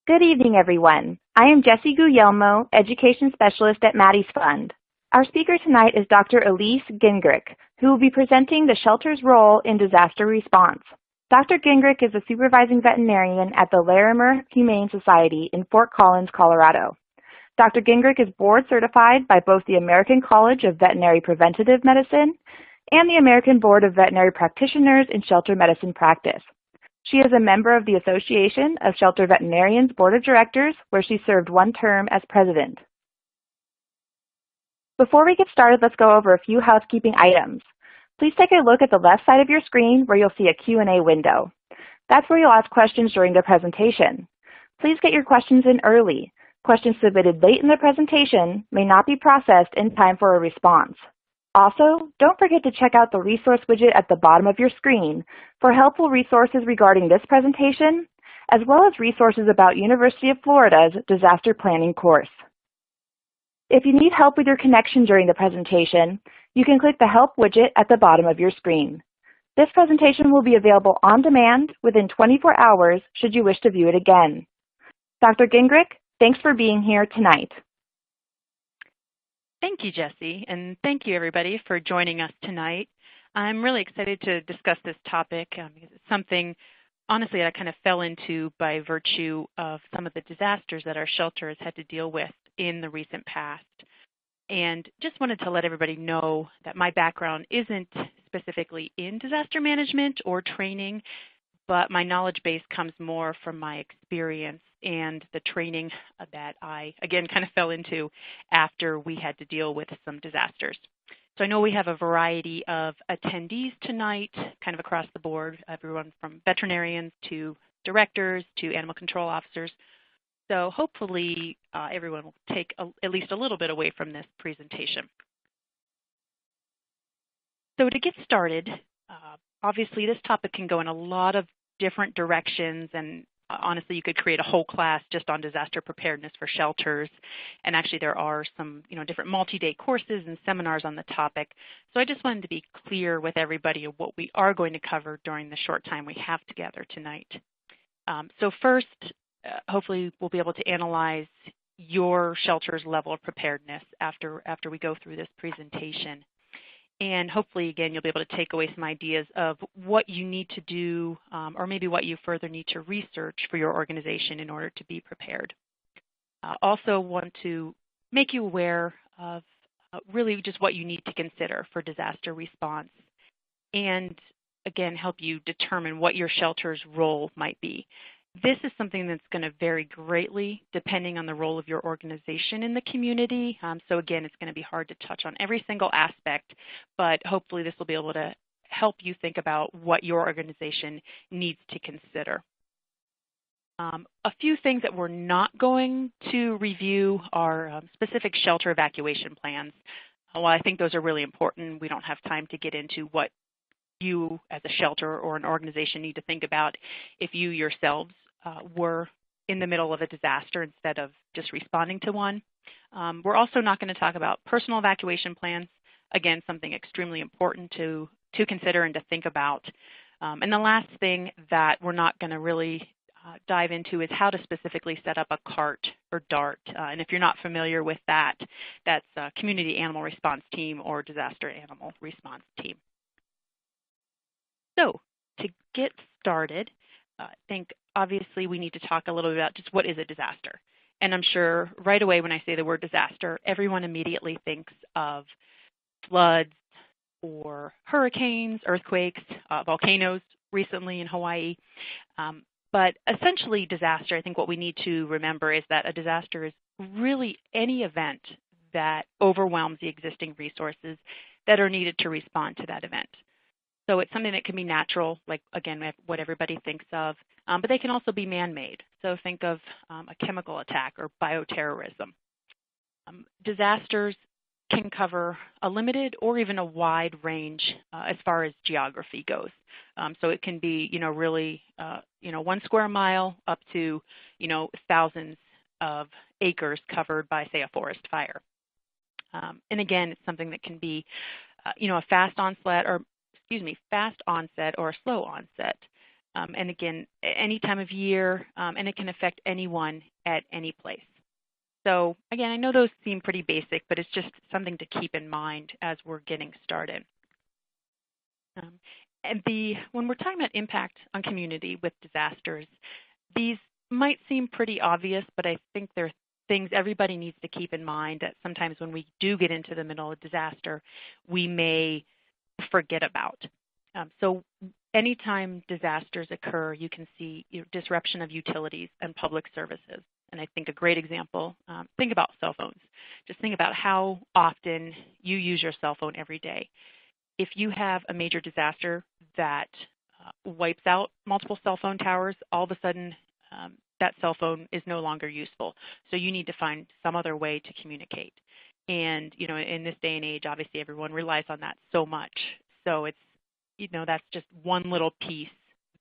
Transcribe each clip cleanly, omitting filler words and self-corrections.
Good evening, everyone. I am Jessie Guglielmo, Education Specialist at Maddie's Fund. Our speaker tonight is Dr. Elise Gingrich, who will be presenting the shelter's role in disaster response. Dr. Gingrich is a Supervising Veterinarian at the Larimer Humane Society in Fort Collins, Colorado. Dr. Gingrich is board certified by both the American College of Veterinary Preventative Medicine and the American Board of Veterinary Practitioners in Shelter Medicine Practice. She is a member of the Association of Shelter Veterinarians Board of Directors, where she served one term as president. Before we get started, let's go over a few housekeeping items. Please take a look at the left side of your screen where you'll see a Q&A window. That's where you'll ask questions during the presentation. Please get your questions in early. Questions submitted late in the presentation may not be processed in time for a response. Also, don't forget to check out the resource widget at the bottom of your screen for helpful resources regarding this presentation, as well as resources about University of Florida's disaster planning course. If you need help with your connection during the presentation, you can click the Help widget at the bottom of your screen. This presentation will be available on demand within 24 hours should you wish to view it again. Dr. Gingrich, thanks for being here tonight. Thank you, Jessie, and thank you, everybody, for joining us tonight. I'm really excited to discuss this topic because it's something, honestly, that I kind of fell into by virtue of some of the disasters that our shelter has had to deal with in the recent past. And just wanted to let everybody know that my background isn't specifically in disaster management or training, but my knowledge base comes more from my experience and the training that I, again, kind of fell into after we had to deal with some disasters. So I know we have a variety of attendees tonight, kind of across the board, everyone from veterinarians to directors to animal control officers. So hopefully everyone will take at least a little bit away from this presentation. So to get started, obviously this topic can go in a lot of different directions, and honestly, you could create a whole class just on disaster preparedness for shelters. And actually, there are some, different multi-day courses and seminars on the topic. So I just wanted to be clear with everybody of what we are going to cover during the short time we have together tonight. So first, hopefully, we'll be able to analyze your shelter's level of preparedness after we go through this presentation. And hopefully, again, you'll be able to take away some ideas of what you need to do or maybe what you further need to research for your organization in order to be prepared. Also want to make you aware of really just what you need to consider for disaster response and, again, help you determine what your shelter's role might be. This is something that's going to vary greatly depending on the role of your organization in the community. So again, it's going to be hard to touch on every single aspect, but hopefully this will be able to help you think about what your organization needs to consider. A few things that we're not going to review are specific shelter evacuation plans. While I think those are really important, we don't have time to get into what you as a shelter or an organization need to think about if you yourselves were in the middle of a disaster instead of just responding to one. We're also not going to talk about personal evacuation plans. Again, something extremely important to consider and to think about. And the last thing that we're not going to really dive into is how to specifically set up a CART or DART. And if you're not familiar with that, that's a Community Animal Response Team or Disaster Animal Response Team. So to get started, I think obviously we need to talk a little bit about just what is a disaster. And I'm sure right away when I say the word disaster, everyone immediately thinks of floods or hurricanes, earthquakes, volcanoes recently in Hawaii. But essentially disaster, I think what we need to remember is that a disaster is really any event that overwhelms the existing resources that are needed to respond to that event. So it's something that can be natural, like, again, what everybody thinks of, but they can also be man-made. So think of a chemical attack or bioterrorism. Disasters can cover a limited or even a wide range as far as geography goes. So it can be, really, 1 square mile up to, thousands of acres covered by, say, a forest fire. And again, it's something that can be, a fast onset or a slow onset. And again, any time of year, and it can affect anyone at any place. So again, I know those seem pretty basic, but it's just something to keep in mind as we're getting started. And when we're talking about impact on community with disasters, these might seem pretty obvious, but I think they're things everybody needs to keep in mind that sometimes when we do get into the middle of disaster, we may forget about. So anytime disasters occur, you can see disruption of utilities and public services. And I think a great example, think about cell phones. Just think about how often you use your cell phone every day. If you have a major disaster that wipes out multiple cell phone towers, all of a sudden that cell phone is no longer useful. So you need to find some other way to communicate. And in this day and age, obviously everyone relies on that so much. So it's that's just one little piece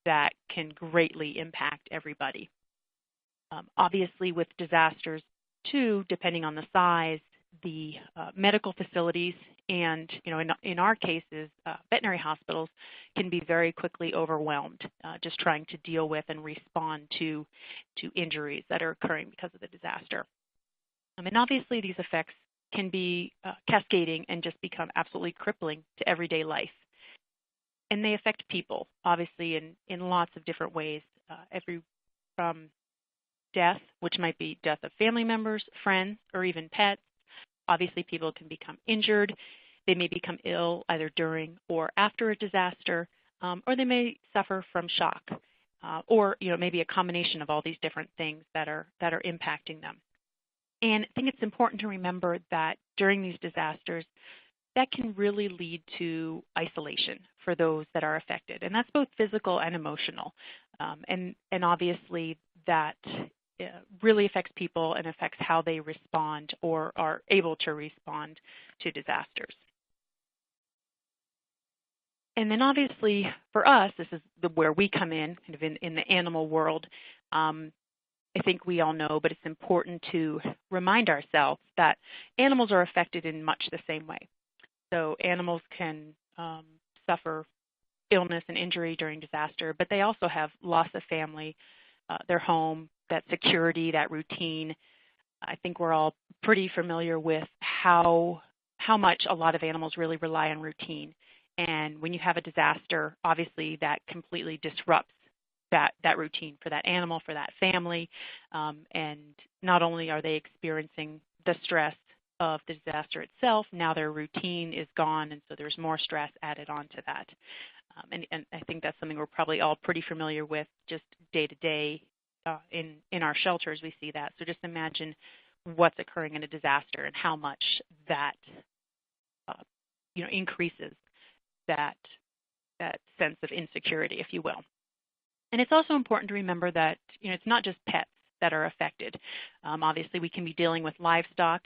that can greatly impact everybody. Obviously with disasters too, depending on the size, the medical facilities and in our cases, veterinary hospitals can be very quickly overwhelmed just trying to deal with and respond to injuries that are occurring because of the disaster. And obviously these effects can be cascading and just become absolutely crippling to everyday life. And they affect people, obviously, in lots of different ways, from death, which might be death of family members, friends, or even pets. Obviously, people can become injured. They may become ill either during or after a disaster, or they may suffer from shock, or maybe a combination of all these different things that are impacting them. And I think it's important to remember that during these disasters, that can really lead to isolation for those that are affected. And that's both physical and emotional. And obviously that really affects people and affects how they respond or are able to respond to disasters. And then obviously for us, this is where we come in, kind of in the animal world. I think we all know, but it's important to remind ourselves that animals are affected in much the same way. So animals can suffer illness and injury during disaster, but they also have loss of family, their home, that security, that routine. I think we're all pretty familiar with how much a lot of animals really rely on routine. And when you have a disaster, obviously that completely disrupts that routine for that animal, for that family. And not only are they experiencing the stress of the disaster itself, now their routine is gone, and so there's more stress added on to that. And I think that's something we're probably all pretty familiar with just day to day in our shelters. We see that. So just imagine what's occurring in a disaster and how much that increases that sense of insecurity, if you will. And it's also important to remember that it's not just pets that are affected. Obviously, we can be dealing with livestock.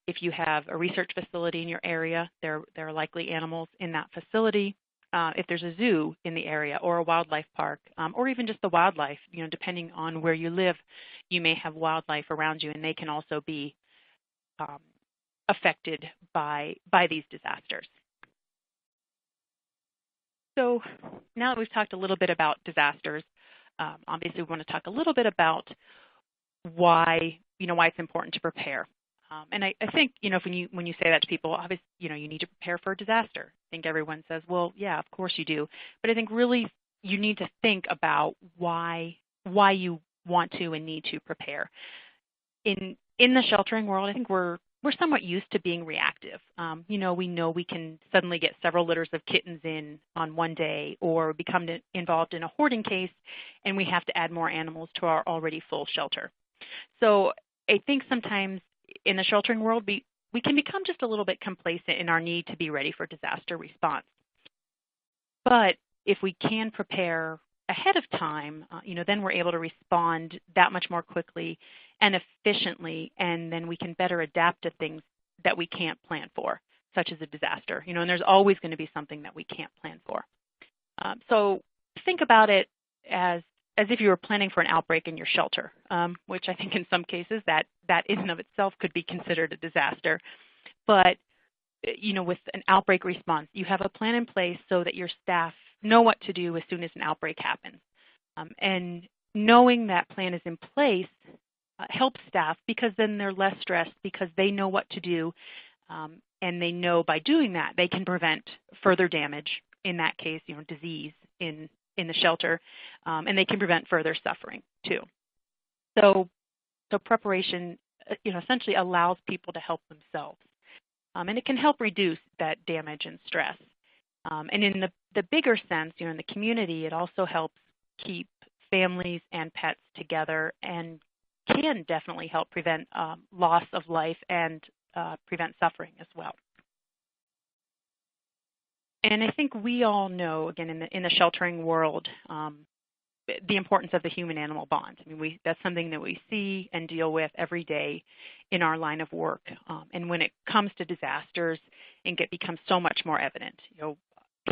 If you have a research facility in your area, there are likely animals in that facility. If there's a zoo in the area or a wildlife park, or even just the wildlife, depending on where you live, you may have wildlife around you, and they can also be affected by these disasters. So now that we've talked a little bit about disasters, obviously we want to talk a little bit about why it's important to prepare. And I think, when you say that to people, obviously, you need to prepare for a disaster. I think everyone says, well, yeah, of course you do. But I think really you need to think about why you want to and need to prepare. In the sheltering world, I think we're somewhat used to being reactive. We know we can suddenly get several litters of kittens in on one day or become involved in a hoarding case, and we have to add more animals to our already full shelter. So I think sometimes in the sheltering world, we can become just a little bit complacent in our need to be ready for disaster response. But if we can prepare ahead of time, then we're able to respond that much more quickly and efficiently, and then we can better adapt to things that we can't plan for, such as a disaster. And there's always going to be something that we can't plan for. So think about it as if you were planning for an outbreak in your shelter, which I think in some cases that in and of itself could be considered a disaster. But, with an outbreak response, you have a plan in place so that your staff know what to do as soon as an outbreak happens. And knowing that plan is in place helps staff because then they're less stressed because they know what to do, and they know by doing that they can prevent further damage, in that case, disease in the shelter, and they can prevent further suffering too. So preparation, essentially allows people to help themselves, and it can help reduce that damage and stress. And in the bigger sense, in the community, it also helps keep families and pets together and can definitely help prevent loss of life and prevent suffering as well. And I think we all know, again, in the sheltering world, the importance of the human-animal bond. I mean, that's something that we see and deal with every day in our line of work. And when it comes to disasters, it becomes so much more evident.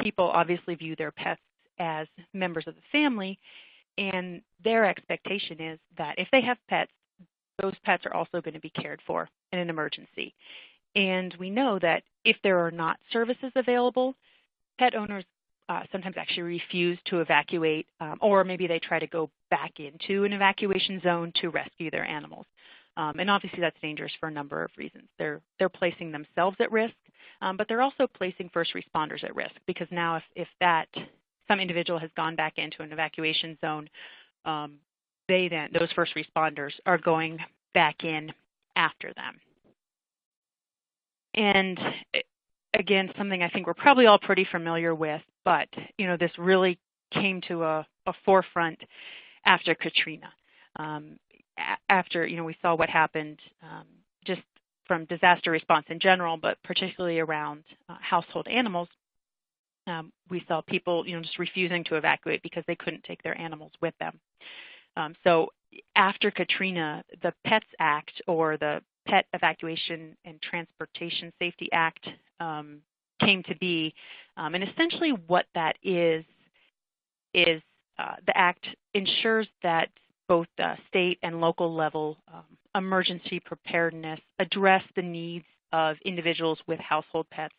People obviously view their pets as members of the family, and their expectation is that if they have pets, those pets are also going to be cared for in an emergency. And we know that if there are not services available, pet owners sometimes actually refuse to evacuate, or maybe they try to go back into an evacuation zone to rescue their animals. And obviously that's dangerous for a number of reasons. They're placing themselves at risk, but they're also placing first responders at risk, because now if some individual has gone back into an evacuation zone, those first responders are going back in after them. And again, something I think we're probably all pretty familiar with, but this really came to a forefront after Katrina. After we saw what happened, just from disaster response in general, but particularly around household animals. We saw people just refusing to evacuate because they couldn't take their animals with them. So after Katrina, the PETS Act, or the Pet Evacuation and Transportation Safety Act, came to be. And essentially what that is the act ensures that both the state and local level emergency preparedness address the needs of individuals with household pets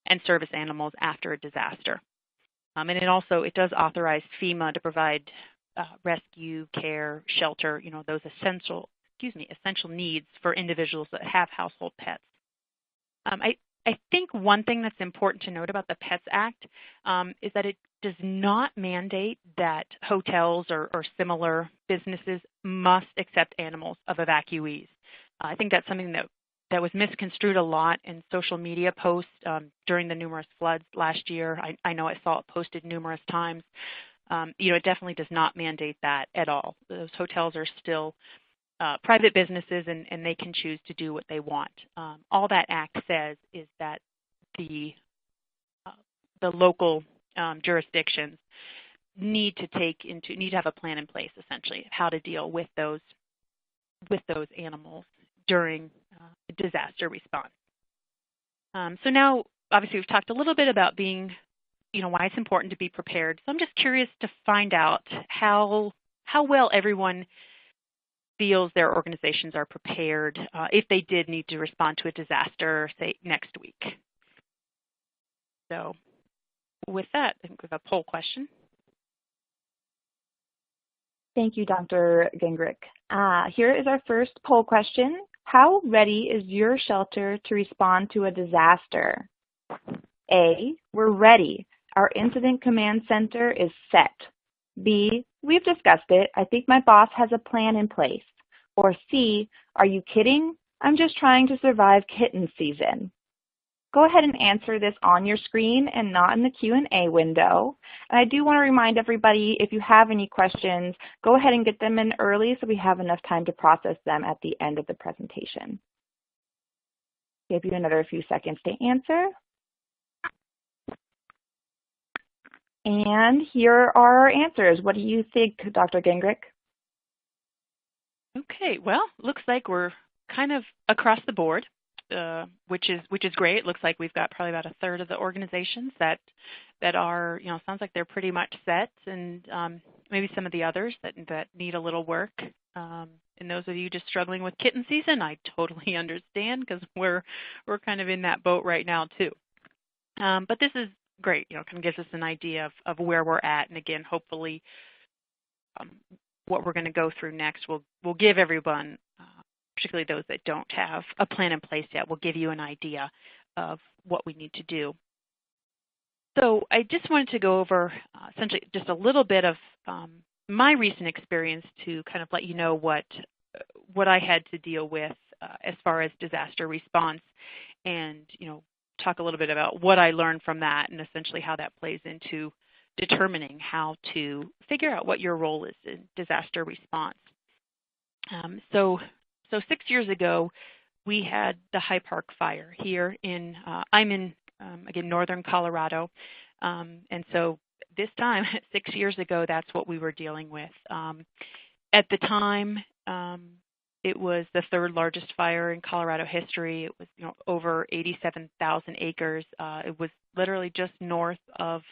and service animals after a disaster. And it does authorize FEMA to provide rescue, care, shelter, those essential needs for individuals that have household pets. I think one thing that's important to note about the PETS Act is that it does not mandate that hotels or similar businesses must accept animals of evacuees. I think that's something that was misconstrued a lot in social media posts during the numerous floods last year. I know I saw it posted numerous times. It definitely does not mandate that at all. Those hotels are still private businesses, and they can choose to do what they want. All that act says is that the local jurisdictions need to have a plan in place, essentially, of how to deal with those animals during disaster response. So now, obviously, we've talked a little bit about why it's important to be prepared. So I'm just curious to find out how well everyone feels their organizations are prepared if they did need to respond to a disaster, say, next week. So with that, I think we have a poll question. Thank you, Dr. Gingrich. Here is our first poll question. How ready is your shelter to respond to a disaster? A, we're ready. Our incident command center is set. B, we've discussed it. I think my boss has a plan in place. Or C, are you kidding? I'm just trying to survive kitten season. Go ahead and answer this on your screen and not in the Q&A window. And I do want to remind everybody, if you have any questions, go ahead and get them in early so we have enough time to process them at the end of the presentation. Give you another few seconds to answer. And here are our answers. What do you think, Dr. Gingrich? Okay, well, looks like we're kind of across the board, which is great. It looks like we've got probably about a third of the organizations that are, sounds like they're pretty much set, and maybe some of the others that need a little work. And those of you just struggling with kitten season, I totally understand, because we're kind of in that boat right now too. But this is great, kind of gives us an idea of where we're at, and again, hopefully what we're going to go through next will give everyone, particularly those that don't have a plan in place yet, will give you an idea of what we need to do. So I just wanted to go over essentially just a little bit of my recent experience to kind of let you know what I had to deal with as far as disaster response, and talk a little bit about what I learned from that and essentially how that plays into determining how to figure out what your role is in disaster response. So 6 years ago, we had the High Park fire here in, I'm in, again, northern Colorado. And so this time, 6 years ago, that's what we were dealing with. At the time, it was the third largest fire in Colorado history. It was over 87,000 acres. It was literally just north of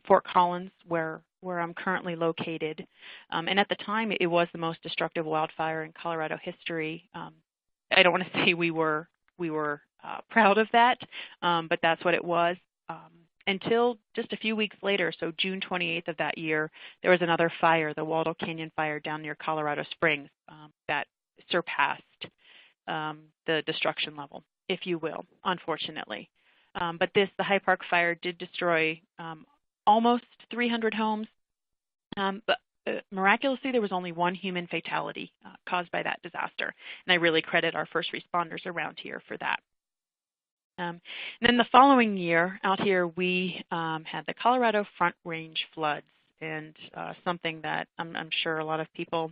Fort Collins, where I'm currently located. And at the time, it was the most destructive wildfire in Colorado history. I don't want to say we were proud of that, but that's what it was. Until just a few weeks later, so June 28th of that year, there was another fire, the Waldo Canyon fire down near Colorado Springs, that surpassed the destruction level, if you will, unfortunately. But the High Park fire did destroy almost 300 homes, but miraculously, there was only one human fatality caused by that disaster, and I really credit our first responders around here for that. And then the following year, out here, we had the Colorado Front Range floods, and something that I'm sure a lot of people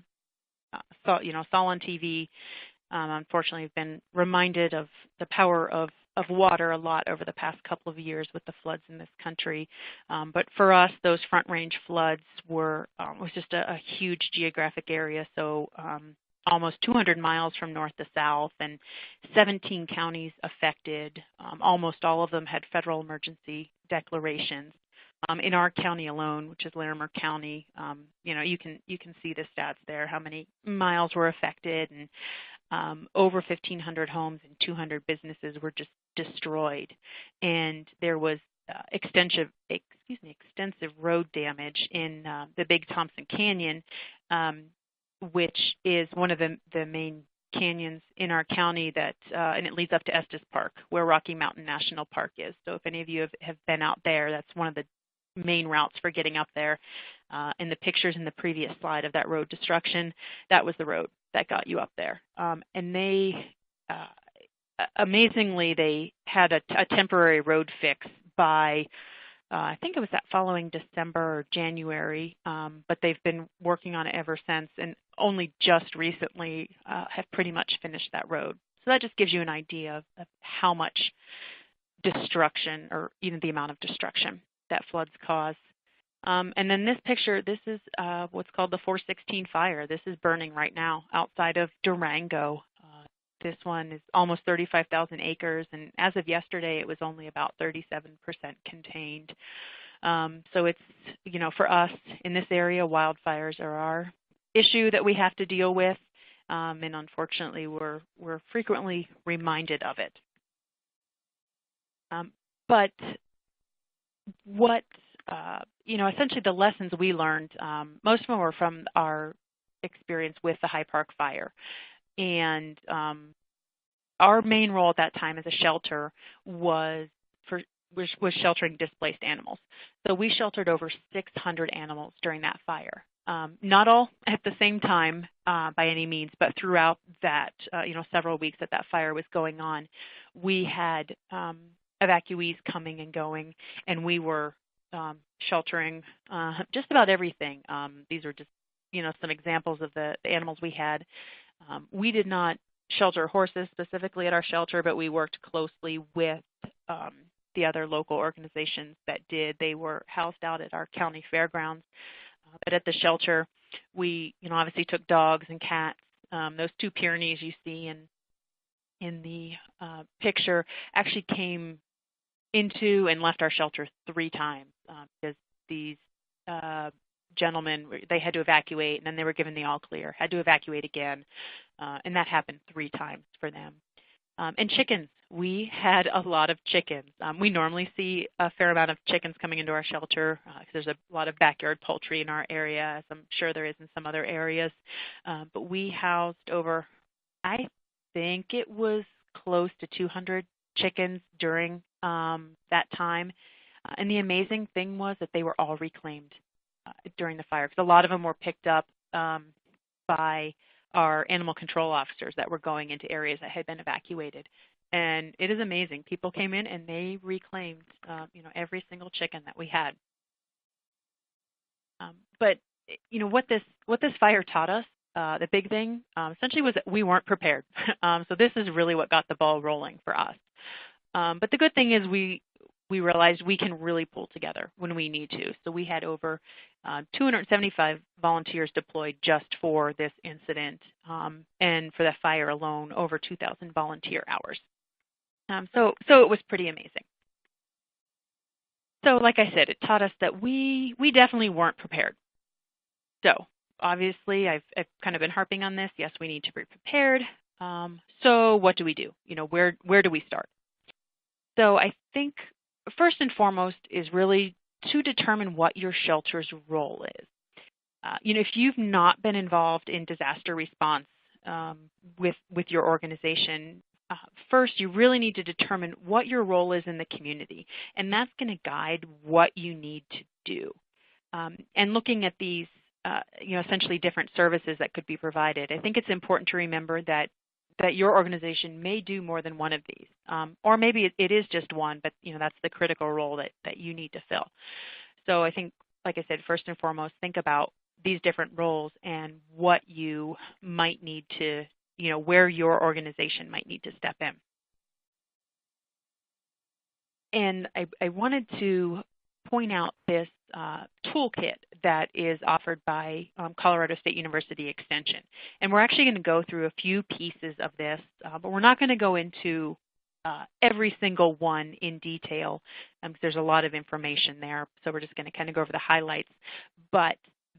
saw on TV. Unfortunately, have been reminded of the power of water a lot over the past couple of years with the floods in this country. But for us, those Front Range floods was just a huge geographic area. So almost 200 miles from north to south, and 17 counties affected. Almost all of them had federal emergency declarations. In our county alone, which is Larimer County, you can see the stats there, how many miles were affected, and over 1,500 homes and 200 businesses were just destroyed. And there was extensive road damage in the Big Thompson Canyon, which is one of the main canyons in our county that, and it leads up to Estes Park, where Rocky Mountain National Park is. So if any of you have been out there, that's one of the main routes for getting up there. In the pictures in the previous slide of that road destruction, that was the road that got you up there. And they, amazingly, they had a temporary road fix by, I think it was that following December or January, but they've been working on it ever since, and only just recently have pretty much finished that road. So that just gives you an idea of how much destruction, or even the amount of destruction that floods cause. And then this picture, this is what's called the 416 fire. This is burning right now outside of Durango. This one is almost 35,000 acres, and as of yesterday, it was only about 37% contained. So it's, for us in this area, wildfires are our issue that we have to deal with, and unfortunately, we're frequently reminded of it. But what, essentially the lessons we learned, most of them were from our experience with the High Park fire. And our main role at that time as a shelter was sheltering displaced animals. So we sheltered over 600 animals during that fire. Not all at the same time by any means, but throughout that, several weeks that fire was going on, we had evacuees coming and going, and we were sheltering just about everything. These are just, some examples of the animals we had. We did not shelter horses specifically at our shelter, but we worked closely with the other local organizations that did. They were housed out at our county fairgrounds. But at the shelter, we, obviously took dogs and cats. Those two Pyrenees you see in the picture actually came into and left our shelter 3 times because these gentlemen, they had to evacuate, and then they were given the all clear, had to evacuate again, and that happened 3 times for them. And chickens. We had a lot of chickens. We normally see a fair amount of chickens coming into our shelter because there's a lot of backyard poultry in our area, as I'm sure there is in some other areas. But we housed over, I think it was close to 200 chickens during that time. And the amazing thing was that they were all reclaimed during the fire, because a lot of them were picked up by our animal control officers that were going into areas that had been evacuated. And it is amazing. People came in and they reclaimed, every single chicken that we had. But what this fire taught us, the big thing, essentially, was that we weren't prepared. So this is really what got the ball rolling for us. But the good thing is we realized we can really pull together when we need to. So we had over 275 volunteers deployed just for this incident, and for the fire alone, over 2,000 volunteer hours. So it was pretty amazing. So like I said, it taught us that we definitely weren't prepared. So obviously, I've kind of been harping on this. Yes, we need to be prepared. So what do we do? Where do we start? So I think first and foremost is really to determine what your shelter's role is. If you've not been involved in disaster response with your organization, first you really need to determine what your role is in the community, and that's going to guide what you need to do. And looking at these, essentially different services that could be provided, I think it's important to remember that your organization may do more than one of these, or maybe it is just one, but that's the critical role that you need to fill. So I think, like I said, first and foremost, think about these different roles and what you might need to, where your organization might need to step in. And I wanted to point out this toolkit that is offered by Colorado State University Extension. And we're actually going to go through a few pieces of this, but we're not going to go into every single one in detail because there's a lot of information there. So we're just going to kind of go over the highlights. But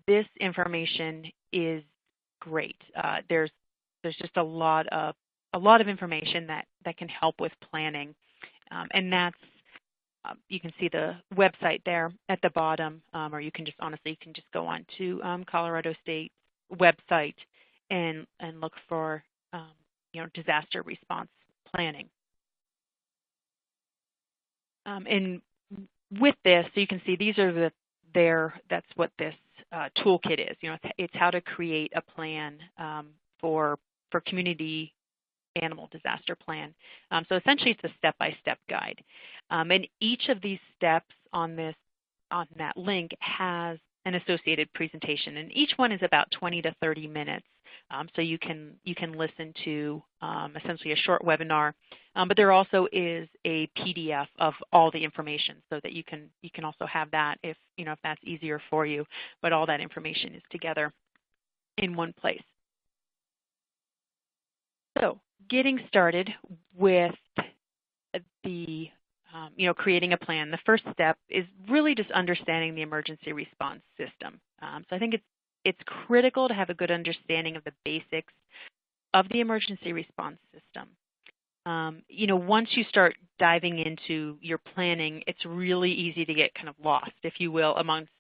this information is great. There's just a lot of information that can help with planning, and that's you can see the website there at the bottom, or you can just go on to Colorado State's website and look for disaster response planning. And with this, so you can see these are that's what this toolkit is. It's how to create a plan for community animal disaster plan. So essentially, it's a step-by-step guide. And each of these steps on that link has an associated presentation, and each one is about 20 to 30 minutes. So you can listen to essentially a short webinar, but there also is a PDF of all the information, so that you can also have that if that's easier for you. But all that information is together in one place. So getting started with the creating a plan, the first step is really just understanding the emergency response system. So I think it's critical to have a good understanding of the basics of the emergency response system. Once you start diving into your planning, it's really easy to get kind of lost, if you will, amongst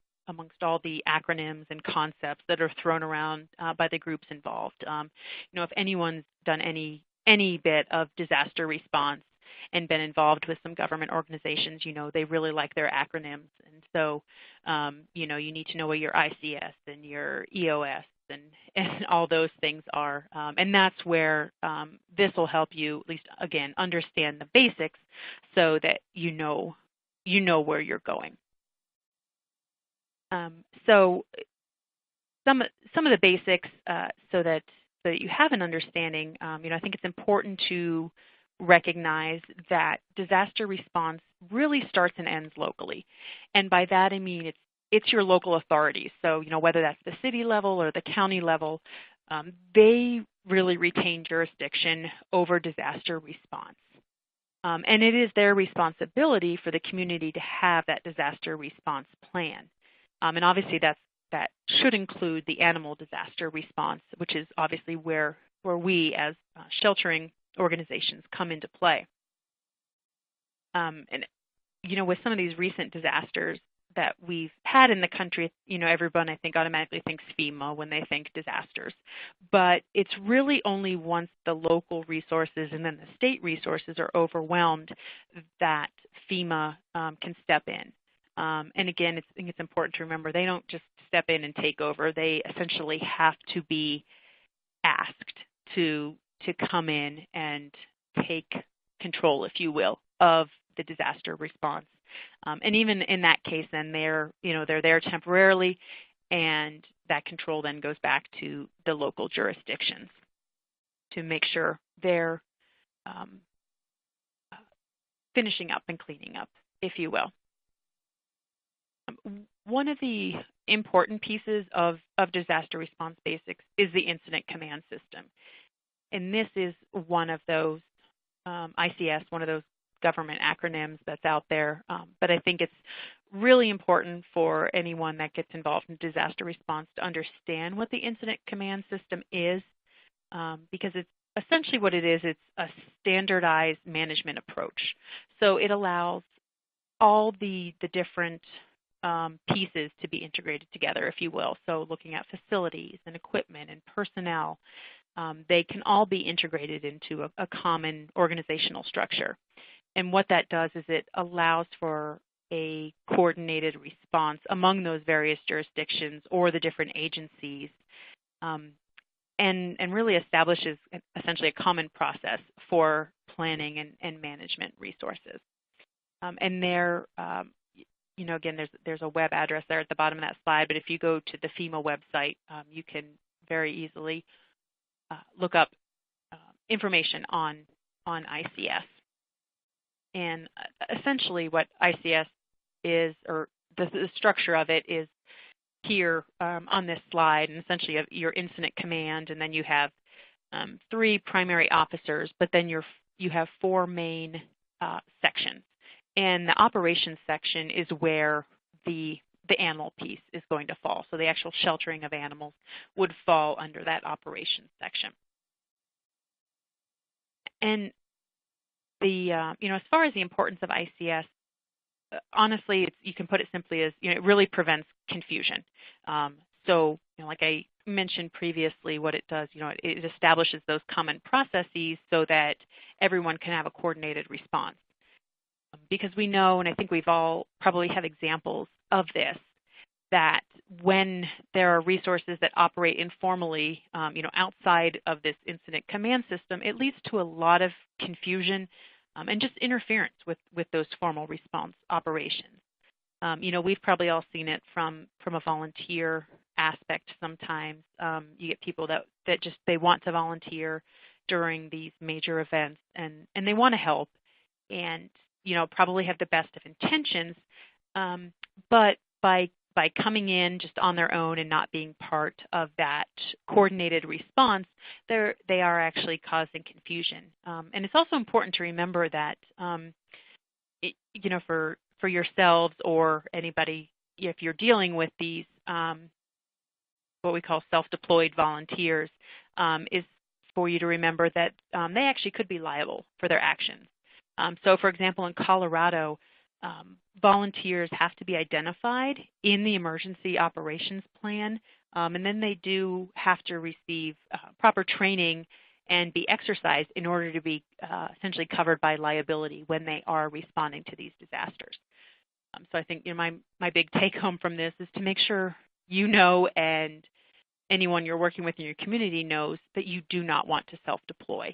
all the acronyms and concepts that are thrown around by the groups involved. If anyone's done any bit of disaster response and been involved with some government organizations, they really like their acronyms. And so, you need to know what your ICS and your EOS and all those things are. And that's where this will help you, at least, again, understand the basics so that you know where you're going. So some of the basics so that you have an understanding, I think it's important to recognize that disaster response really starts and ends locally. And by that I mean it's your local authorities. So, whether that's the city level or the county level, they really retain jurisdiction over disaster response. And it is their responsibility for the community to have that disaster response plan. And obviously that should include the animal disaster response, which is obviously where we as sheltering organizations come into play. And with some of these recent disasters that we've had in the country, everyone I think automatically thinks FEMA when they think disasters. But it's really only once the local resources and then the state resources are overwhelmed that FEMA can step in. And again, I think it's important to remember they don't just step in and take over. They essentially have to be asked to come in and take control, if you will, of the disaster response. And even in that case, then they're there temporarily, and that control then goes back to the local jurisdictions to make sure they're finishing up and cleaning up, if you will. One of the important pieces of disaster response basics is the incident command system. And this is one of those ICS, one of those government acronyms that's out there. But I think it's really important for anyone that gets involved in disaster response to understand what the incident command system is, because it's essentially what it is. It's a standardized management approach. So it allows all the different pieces to be integrated together, if you will. So looking at facilities and equipment and personnel, they can all be integrated into a common organizational structure. And what that does is it allows for a coordinated response among those various jurisdictions or the different agencies, and really establishes essentially a common process for planning and management resources. And there, again, there's a web address there at the bottom of that slide, but if you go to the FEMA website, you can very easily look up information on ICS. And essentially what ICS is, or the structure of it is here on this slide, and essentially you have your incident command, and then you have 3 primary officers, but then you have 4 main sections. And the operations section is where the animal piece is going to fall. So the actual sheltering of animals would fall under that operations section. And as far as the importance of ICS, honestly, you can put it simply as, it really prevents confusion. So, like I mentioned previously, what it does, it establishes those common processes so that everyone can have a coordinated response. Because we know, and I think we've all probably have examples of this, that when there are resources that operate informally, outside of this incident command system, it leads to a lot of confusion and just interference with those formal response operations. We've probably all seen it from a volunteer aspect sometimes. You get people that just, they want to volunteer during these major events, and they want to help, and probably have the best of intentions, but by coming in just on their own and not being part of that coordinated response, they are actually causing confusion. And it's also important to remember that, for yourselves or anybody, if you're dealing with these what we call self-deployed volunteers, is for you to remember that they actually could be liable for their actions. So, for example, in Colorado, volunteers have to be identified in the emergency operations plan, and then they do have to receive proper training and be exercised in order to be essentially covered by liability when they are responding to these disasters. So I think my big take home from this is to make sure and anyone you're working with in your community knows that you do not want to self-deploy.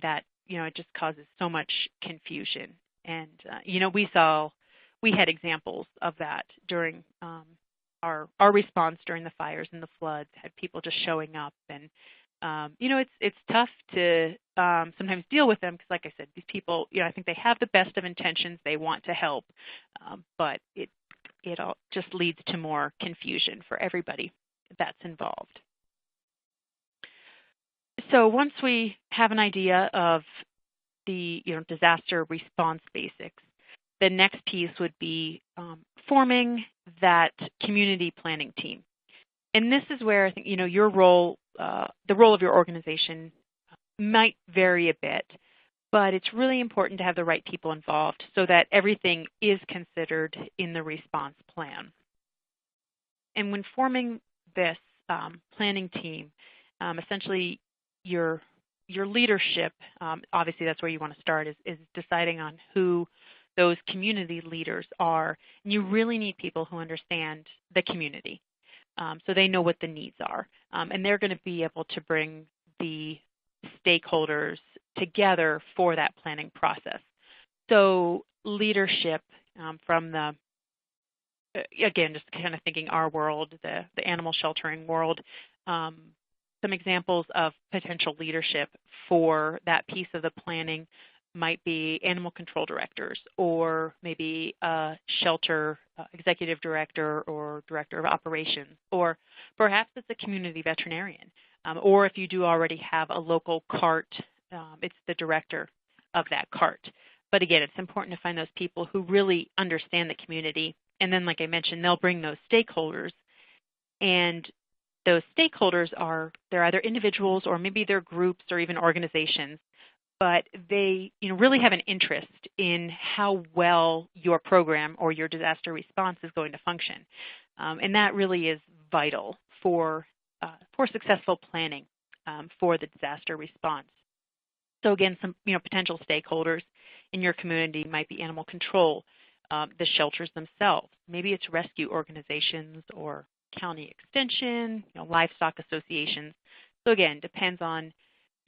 That it just causes so much confusion. And, we had examples of that during our response during the fires and the floods, had people just showing up. And, it's tough to sometimes deal with them because, like I said, these people, I think they have the best of intentions. They want to help, but it all just leads to more confusion for everybody that's involved. So once we have an idea of the disaster response basics, the next piece would be forming that community planning team. And this is where I think your role, the role of your organization might vary a bit, but it's really important to have the right people involved so that everything is considered in the response plan. And when forming this planning team, essentially your leadership, obviously that's where you want to start, is deciding on who those community leaders are. And you really need people who understand the community, so they know what the needs are. And they're going to be able to bring the stakeholders together for that planning process. So leadership from the, again, just kind of thinking our world, the animal sheltering world, some examples of potential leadership for that piece of the planning might be animal control directors, or maybe a shelter executive director or director of operations, or perhaps it's a community veterinarian. Or if you do already have a local cart, it's the director of that cart. But again, it's important to find those people who really understand the community. And then, like I mentioned, they'll bring those stakeholders. And those stakeholders they're either individuals or maybe they're groups or even organizations, but they really have an interest in how well your program or your disaster response is going to function. And that really is vital for successful planning for the disaster response. So again, some potential stakeholders in your community might be animal control, the shelters themselves. Maybe it's rescue organizations or county extension, livestock associations. So again, depends on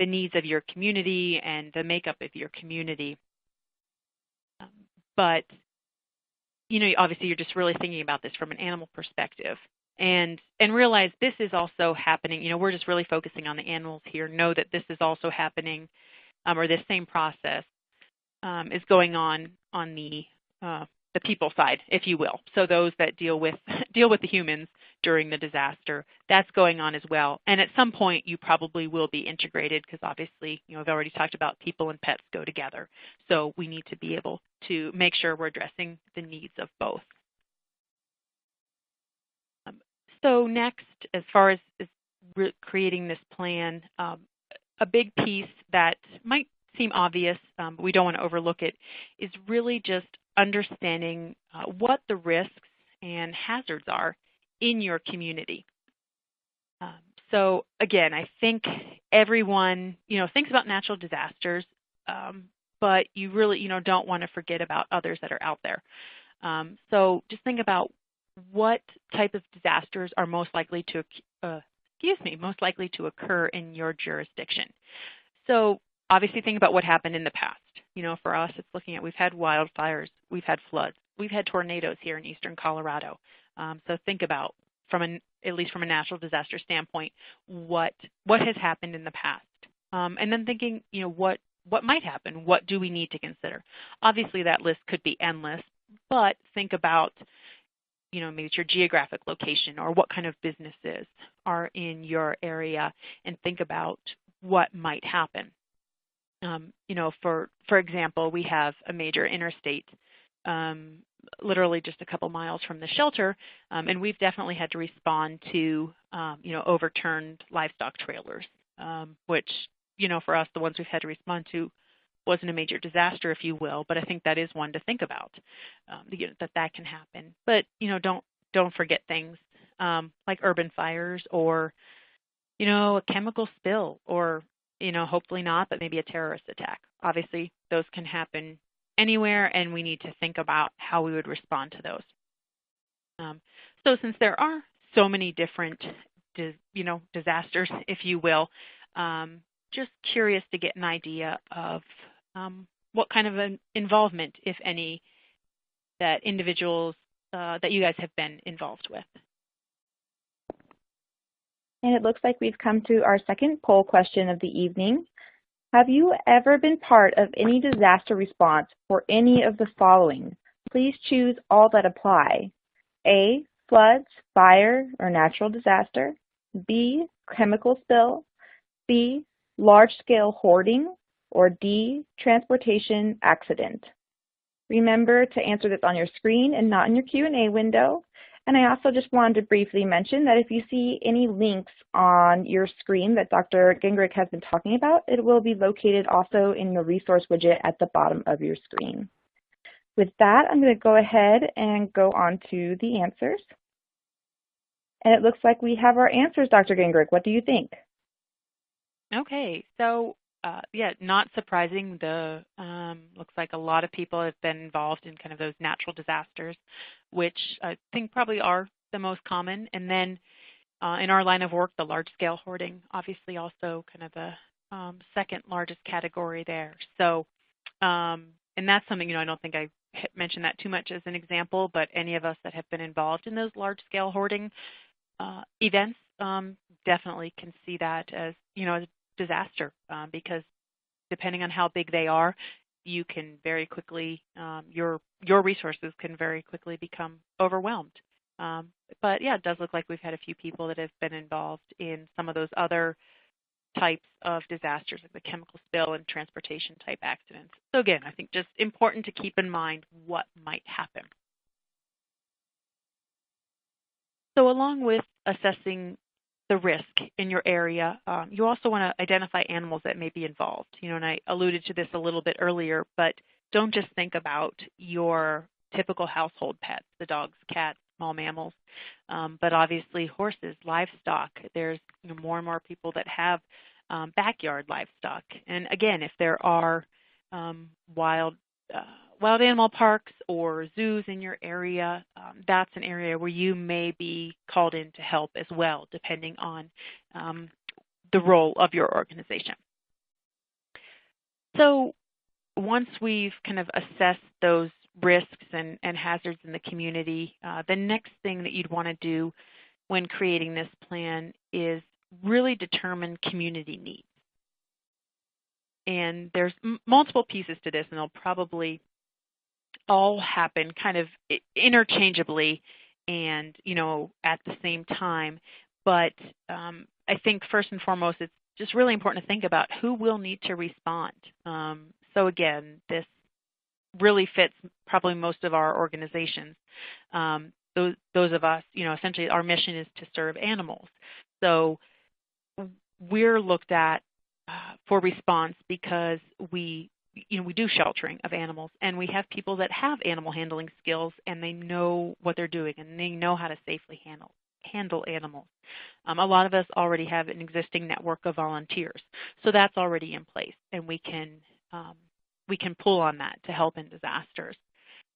the needs of your community and the makeup of your community. But obviously you're just really thinking about this from an animal perspective. And realize this is also happening. We're just really focusing on the animals here. Know that this is also happening, or this same process is going on the people side, if you will. So those that deal with the humans during the disaster, that's going on as well. And at some point, you probably will be integrated because obviously, I've already talked about people and pets go together. So we need to be able to make sure we're addressing the needs of both. So next, as far as creating this plan, a big piece that might seem obvious, but we don't want to overlook it, is really just understanding what the risks and hazards are in your community. So again, I think everyone thinks about natural disasters, but you really don't want to forget about others that are out there. So just think about what type of disasters are most likely to occur in your jurisdiction. So obviously think about what happened in the past. For us, it's looking at, we've had wildfires, we've had floods, we've had tornadoes here in eastern Colorado. So think about, at least from a natural disaster standpoint, what has happened in the past. And then thinking, what might happen? What do we need to consider? Obviously that list could be endless, but think about, maybe it's your geographic location or what kind of businesses are in your area, and think about what might happen. For example, we have a major interstate literally just a couple miles from the shelter, and we've definitely had to respond to, overturned livestock trailers, which, for us, the ones we've had to respond to wasn't a major disaster, if you will, but I think that is one to think about, that can happen. But, don't forget things like urban fires or, a chemical spill or, hopefully not, but maybe a terrorist attack. Obviously, those can happen anywhere, and we need to think about how we would respond to those. So since there are so many different, disasters, if you will, just curious to get an idea of what kind of an involvement, if any, that individuals that you guys have been involved with. And it looks like we've come to our second poll question of the evening. Have you ever been part of any disaster response for any of the following? Please choose all that apply. A, floods, fire, or natural disaster. B, chemical spill. C, large-scale hoarding. Or D, transportation accident. Remember to answer this on your screen and not in your Q&A window. And I also just wanted to briefly mention that if you see any links on your screen that Dr. Gingrich has been talking about, it will be located also in the resource widget at the bottom of your screen. With that, I'm going to go ahead and go on to the answers. And it looks like we have our answers, Dr. Gingrich. What do you think? Okay, so yeah, not surprising. Looks like a lot of people have been involved in kind of those natural disasters, which I think probably are the most common. And then in our line of work, the large-scale hoarding, obviously also kind of the second largest category there. So, and that's something, I don't think I mentioned that too much as an example, but any of us that have been involved in those large-scale hoarding events definitely can see that as, a disaster because depending on how big they are, you can very quickly, your resources can very quickly become overwhelmed. But yeah, it does look like we've had a few people that have been involved in some of those other types of disasters, like the chemical spill and transportation type accidents. So again, I think just important to keep in mind what might happen. So along with assessing the risk in your area, you also want to identify animals that may be involved. And I alluded to this a little bit earlier, but don't just think about your typical household pets, the dogs, cats, small mammals, but obviously horses, livestock. There's more and more people that have backyard livestock. And again, if there are wild animal parks or zoos in your area, that's an area where you may be called in to help as well, depending on the role of your organization. So once we've kind of assessed those risks and hazards in the community, the next thing that you'd want to do when creating this plan is really determine community needs. And there's multiple pieces to this, and they'll probably all happen kind of interchangeably and, at the same time. But I think first and foremost, it's just really important to think about who will need to respond. So again, this really fits probably most of our organizations. Those of us, essentially our mission is to serve animals. So we're looked at for response because we do sheltering of animals, and we have people that have animal handling skills, and they know what they're doing, and they know how to safely handle animals. A lot of us already have an existing network of volunteers, so that's already in place, and we can pull on that to help in disasters.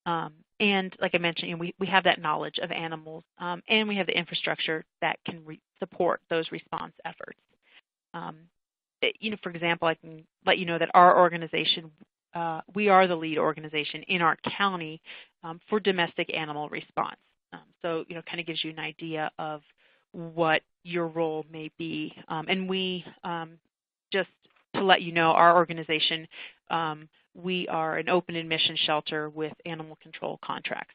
And like I mentioned, we have that knowledge of animals, and we have the infrastructure that can support those response efforts. For example, I can let you know that our organization, we are the lead organization in our county for domestic animal response. So, kind of gives you an idea of what your role may be. And we, just to let you know, our organization, we are an open admission shelter with animal control contracts.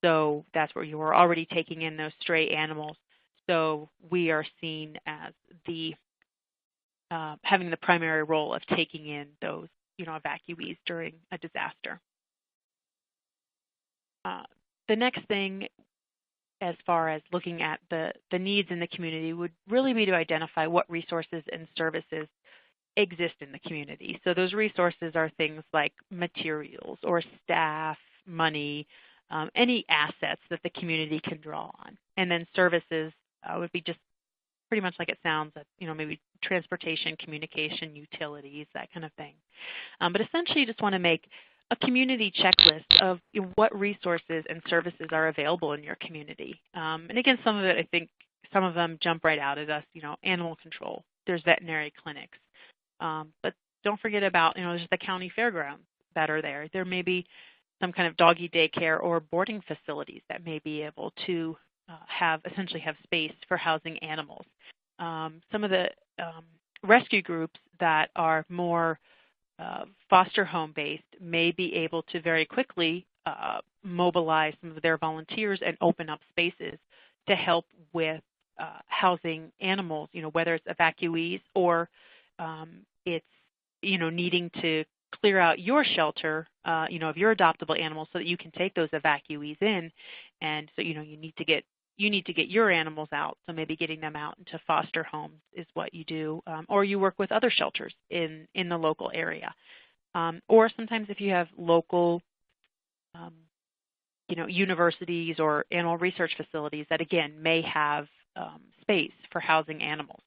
So that's where you are already taking in those stray animals. So we are seen as the having the primary role of taking in those, evacuees during a disaster. The next thing, as far as looking at the needs in the community, would really be to identify what resources and services exist in the community. So those resources are things like materials or staff, money, any assets that the community can draw on. And then services would be just pretty much like it sounds, maybe transportation, communication, utilities, that kind of thing. But essentially you just want to make a community checklist of what resources and services are available in your community. And again, some of it, I think some of them jump right out at us, animal control. There's veterinary clinics. But don't forget about, there's the county fairgrounds that are there. There may be some kind of doggy daycare or boarding facilities that may be able to essentially have space for housing animals. Some of the rescue groups that are more foster home based may be able to very quickly mobilize some of their volunteers and open up spaces to help with housing animals, whether it's evacuees or it's needing to clear out your shelter, of your adoptable animals so that you can take those evacuees in. And so, you need to get your animals out. So maybe getting them out into foster homes is what you do, or you work with other shelters in the local area. Or sometimes if you have local, universities or animal research facilities that, again, may have space for housing animals.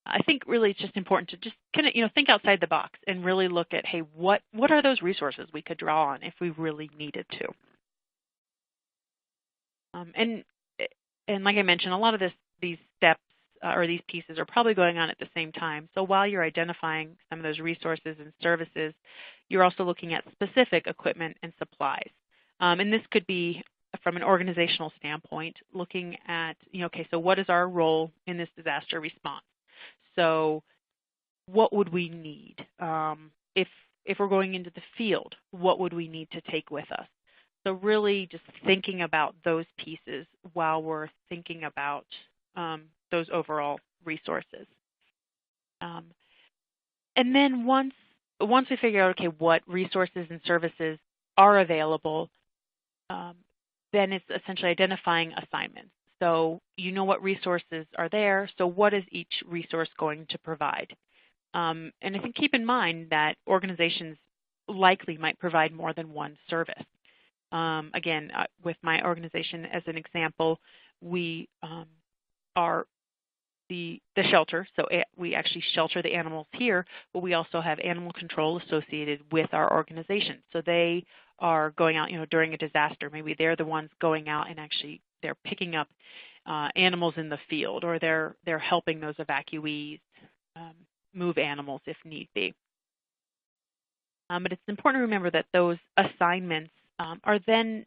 I think really it's just important to just kind of, think outside the box and really look at, hey, what are those resources we could draw on if we really needed to? And like I mentioned, a lot of these steps or these pieces are probably going on at the same time. So while you're identifying some of those resources and services, you're also looking at specific equipment and supplies. And this could be from an organizational standpoint, looking at, okay, so what is our role in this disaster response? So what would we need? If we're going into the field, what would we need to take with us? So really just thinking about those pieces while we're thinking about those overall resources. And then once we figure out, okay, what resources and services are available, then it's essentially identifying assignments. So you know what resources are there, so what is each resource going to provide? And I think keep in mind that organizations likely might provide more than one service. Again, with my organization as an example, we are the shelter, so we actually shelter the animals here, but we also have animal control associated with our organization. So they are going out, during a disaster. Maybe they're the ones going out and actually they're picking up animals in the field, or they're helping those evacuees move animals if need be. But it's important to remember that those assignments are then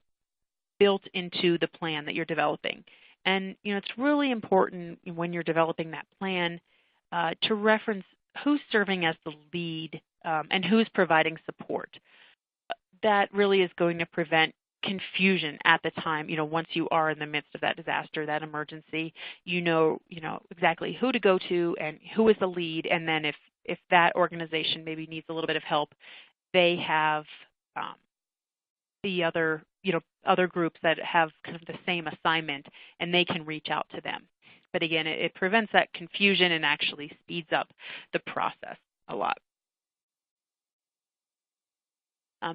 built into the plan that you're developing. And it's really important when you're developing that plan to reference who's serving as the lead and who's providing support. That really is going to prevent confusion at the time. Once you are in the midst of that disaster, that emergency, you know exactly who to go to and who is the lead. And then if that organization maybe needs a little bit of help, they have the other groups that have kind of the same assignment, and they can reach out to them. But again, it prevents that confusion and actually speeds up the process a lot.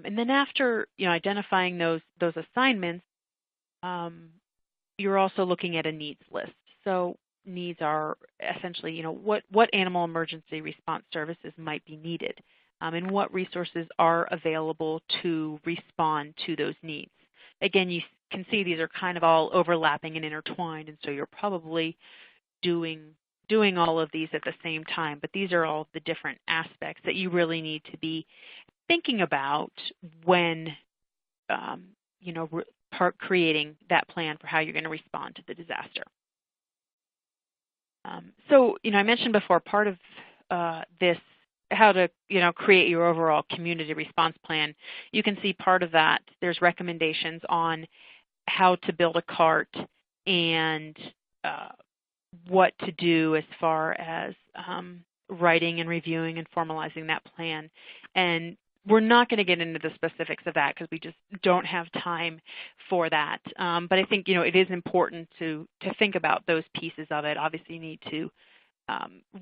And then after identifying those assignments, you're also looking at a needs list. So needs are essentially what animal emergency response services might be needed, and what resources are available to respond to those needs. Again, you can see these are kind of all overlapping and intertwined, and so you're probably doing all of these at the same time, but these are all the different aspects that you really need to be thinking about when creating that plan for how you're going to respond to the disaster. So I mentioned before, part of this, how to create your overall community response plan. You can see part of that. There's recommendations on how to build a cart and what to do as far as writing and reviewing and formalizing that plan. And we're not going to get into the specifics of that because we just don't have time for that. But I think it is important to think about those pieces of it. Obviously, you need to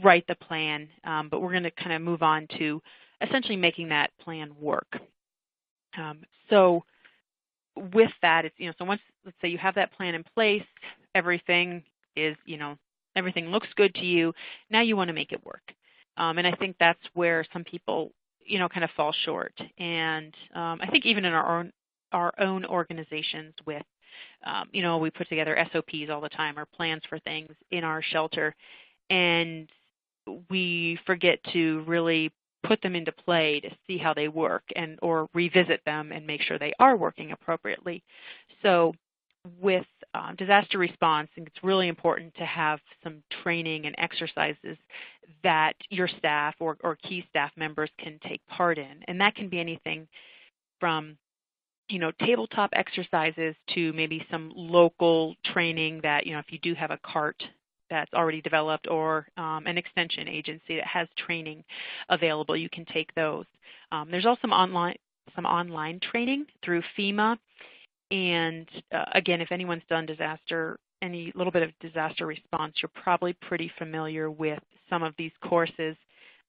write the plan, but we're going to kind of move on to essentially making that plan work. So with that, it's so once, let's say you have that plan in place, everything is everything looks good to you. Now you want to make it work, and I think that's where some people kind of fall short. And I think even in our own organizations with we put together SOPs all the time, or plans for things in our shelter, and we forget to really put them into play to see how they work or revisit them and make sure they are working appropriately. So with disaster response, I think it's really important to have some training and exercises that your staff or key staff members can take part in. And that can be anything from tabletop exercises to maybe some local training that, if you do have a cart that's already developed or an extension agency that has training available, you can take those. There's also some online training through FEMA. And again, if anyone's done any little bit of disaster response, you're probably pretty familiar with some of these courses.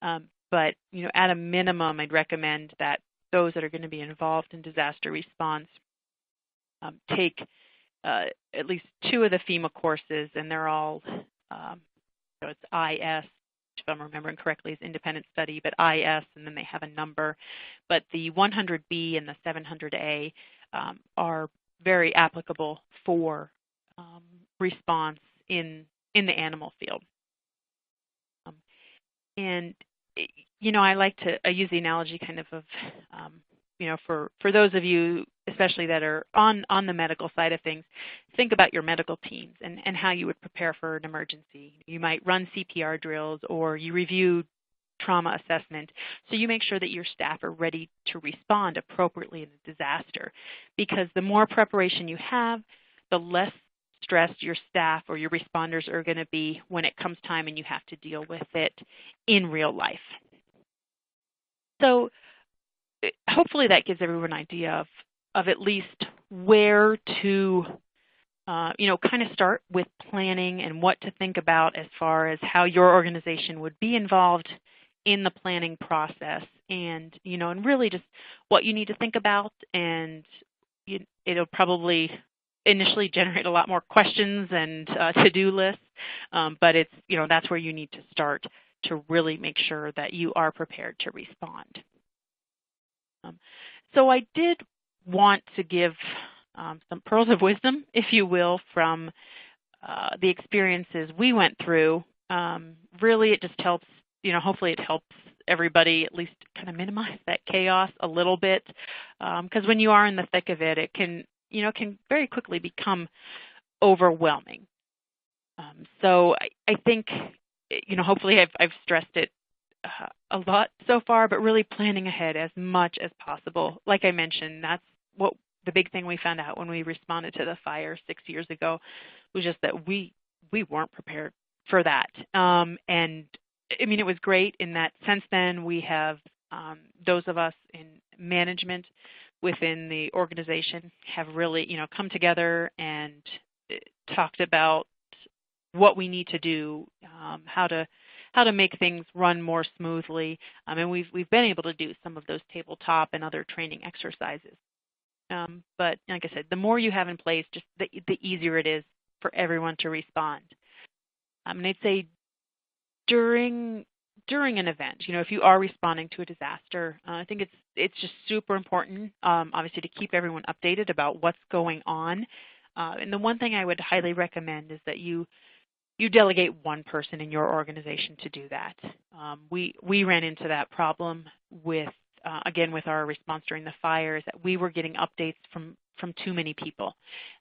But at a minimum, I'd recommend that those that are going to be involved in disaster response take at least 2 of the FEMA courses, and they're all, it's IS, if I'm remembering correctly, is independent study, but IS, and then they have a number. But the 100B and the 700A are very applicable for response in the animal field. And I use the analogy kind of for those of you, especially that are on the medical side of things, think about your medical teams and how you would prepare for an emergency. You might run CPR drills, or you review trauma assessment, so you make sure that your staff are ready to respond appropriately in a disaster. Because the more preparation you have, the less stressed your staff or your responders are going to be when it comes time and you have to deal with it in real life. So hopefully that gives everyone an idea of at least where to kind of start with planning and what to think about as far as how your organization would be involved in the planning process, and and really just what you need to think about. And it'll probably initially generate a lot more questions and to-do lists, but it's that's where you need to start to really make sure that you are prepared to respond. So I did want to give some pearls of wisdom, if you will, from the experiences we went through. Really, it just helps, hopefully it helps everybody at least kind of minimize that chaos a little bit, because when you are in the thick of it, it can very quickly become overwhelming. So I think, hopefully I've stressed it a lot so far, but really planning ahead as much as possible. Like I mentioned, that's what the big thing we found out when we responded to the fire 6 years ago, was just that we weren't prepared for that. And I mean, it was great in that since then we have those of us in management within the organization have really, come together and talked about what we need to do, how to make things run more smoothly, and we've been able to do some of those tabletop and other training exercises. But like I said, the more you have in place, just the easier it is for everyone to respond. And I'd say during an event, if you are responding to a disaster, I think it's just super important, obviously, to keep everyone updated about what's going on. And the one thing I would highly recommend is that you delegate one person in your organization to do that. We ran into that problem with our response during the fires, that we were getting updates from too many people,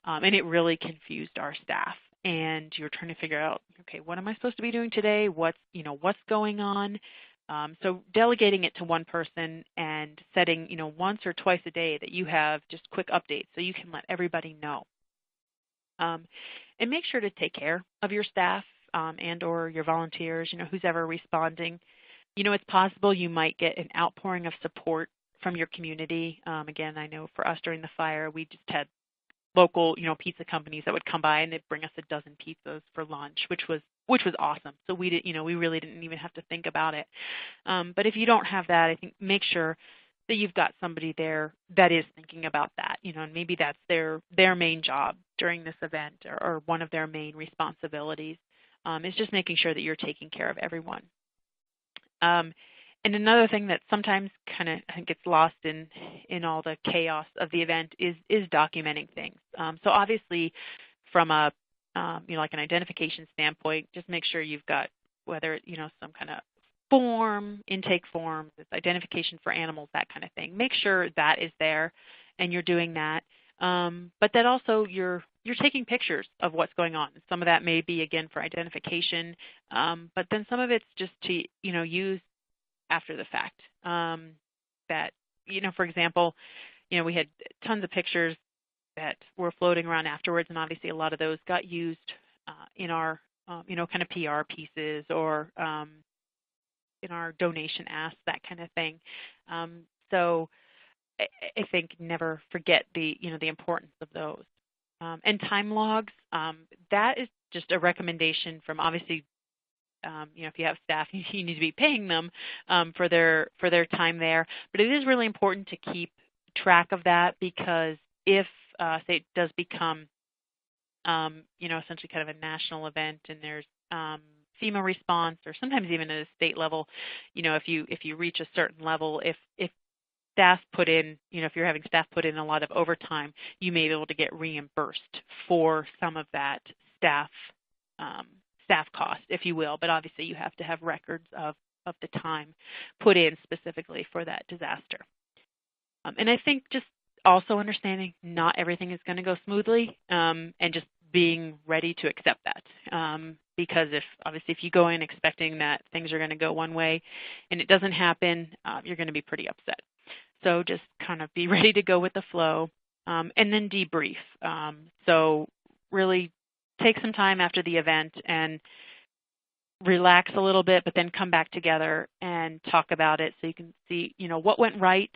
and it really confused our staff. And you're trying to figure out, okay, what am I supposed to be doing today? What's going on? So delegating it to one person and setting, once or twice a day that you have just quick updates so you can let everybody know. And make sure to take care of your staff and or your volunteers, who's ever responding. It's possible you might get an outpouring of support from your community. Again, I know for us during the fire, we just had local, pizza companies that would come by and they'd bring us a dozen pizzas for lunch, which was awesome. So we did, we really didn't even have to think about it. But if you don't have that, I think make sure that you've got somebody there that is thinking about that, and maybe that's their main job during this event, or one of their main responsibilities, is just making sure that you're taking care of everyone. And another thing that sometimes kind of I think gets lost in all the chaos of the event is documenting things. So obviously, from a like an identification standpoint, just make sure you've got whether some kind of form, intake forms, it's identification for animals, that kind of thing. Make sure that is there, and you're doing that. But that also you're taking pictures of what's going on. Some of that may be again for identification, but then some of it's just to use after the fact. That for example, we had tons of pictures that were floating around afterwards, and obviously a lot of those got used in our kind of PR pieces or in our donation asks, that kind of thing. So I think never forget the importance of those. And time logs, that is just a recommendation from obviously, if you have staff, you need to be paying them for their time there. But it is really important to keep track of that, because if, say, it does become, essentially kind of a national event, and there's FEMA response, or sometimes even at a state level, if you reach a certain level, if staff put in, if you're having staff put in a lot of overtime, you may be able to get reimbursed for some of that staff cost, if you will. But obviously you have to have records of the time put in specifically for that disaster. And I think just also understanding not everything is going to go smoothly, and just being ready to accept that. Because if you go in expecting that things are going to go one way and it doesn't happen, you're going to be pretty upset. So just kind of be ready to go with the flow, and then debrief. So really take some time after the event and relax a little bit, but then come back together and talk about it, so you can see, what went right,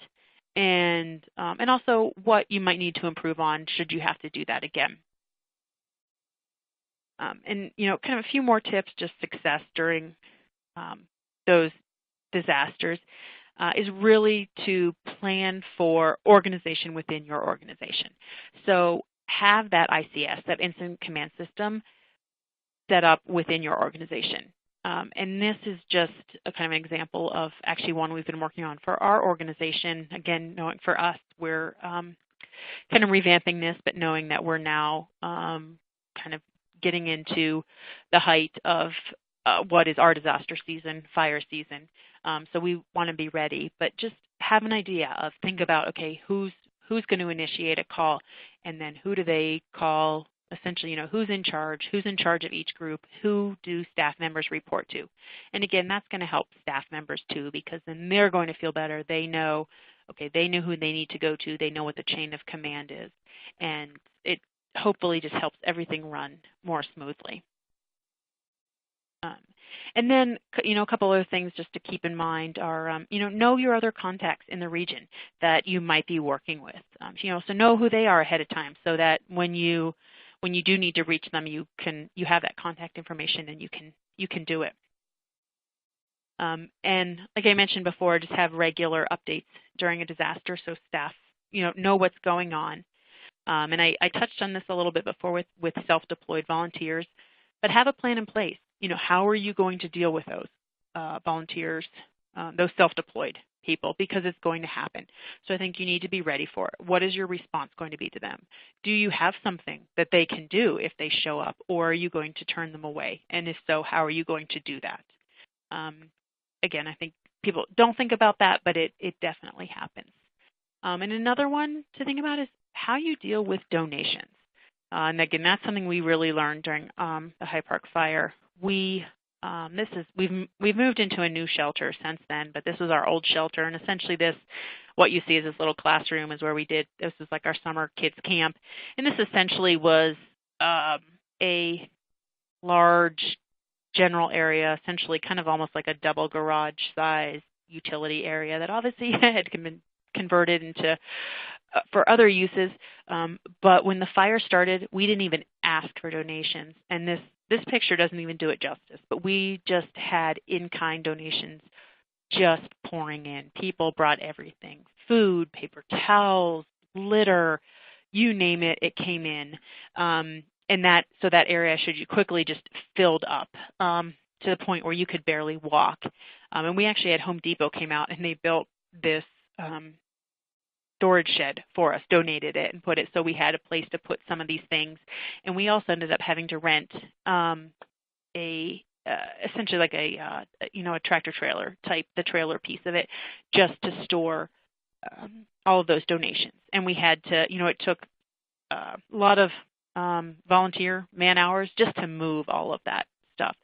and also what you might need to improve on should you have to do that again. And kind of a few more tips, just success during those disasters, is really to plan for organization within your organization. So have that ICS, that incident command system, set up within your organization. And this is just a kind of an example of actually one we've been working on for our organization. Again, knowing for us, we're kind of revamping this, but knowing that we're now kind of getting into the height of what is our disaster season, fire season. So we want to be ready, but just have an idea of, think about, okay, who's going to initiate a call, and then who do they call, essentially, who's in charge of each group, who do staff members report to. And again, that's going to help staff members too, because then they're going to feel better. They know, okay, they know who they need to go to, they know what the chain of command is, and it hopefully just helps everything run more smoothly. And then, a couple other things just to keep in mind are, know your other contacts in the region that you might be working with. So know who they are ahead of time, so that when you do need to reach them, you have that contact information and you can do it. And like I mentioned before, just have regular updates during a disaster, so staff know what's going on. And I touched on this a little bit before with self-deployed volunteers, but have a plan in place. How are you going to deal with those volunteers, those self-deployed people, because it's going to happen. So I think you need to be ready for it. What is your response going to be to them? Do you have something that they can do if they show up, or are you going to turn them away? And if so, how are you going to do that? Again, I think people don't think about that, but it definitely happens. And another one to think about is how you deal with donations. And again, that's something we really learned during the High Park fire. We've moved into a new shelter since then, but this was our old shelter, and essentially what you see is this little classroom is where this was like our summer kids camp, and this essentially was a large general area, essentially kind of almost like a double garage size utility area that obviously had been converted into for other uses. But when the fire started, we didn't even ask for donations, and this picture doesn't even do it justice, but we just had in-kind donations just pouring in. People brought everything: food, paper towels, litter, you name it, it came in. And that area, should you quickly, just filled up to the point where you could barely walk. And we actually had Home Depot came out and they built this storage shed for us, donated it and put it, so we had a place to put some of these things. And we also ended up having to rent essentially like a tractor trailer type, the trailer piece of it, just to store all of those donations. And we had to, it took a lot of volunteer man hours just to move all of that stuff.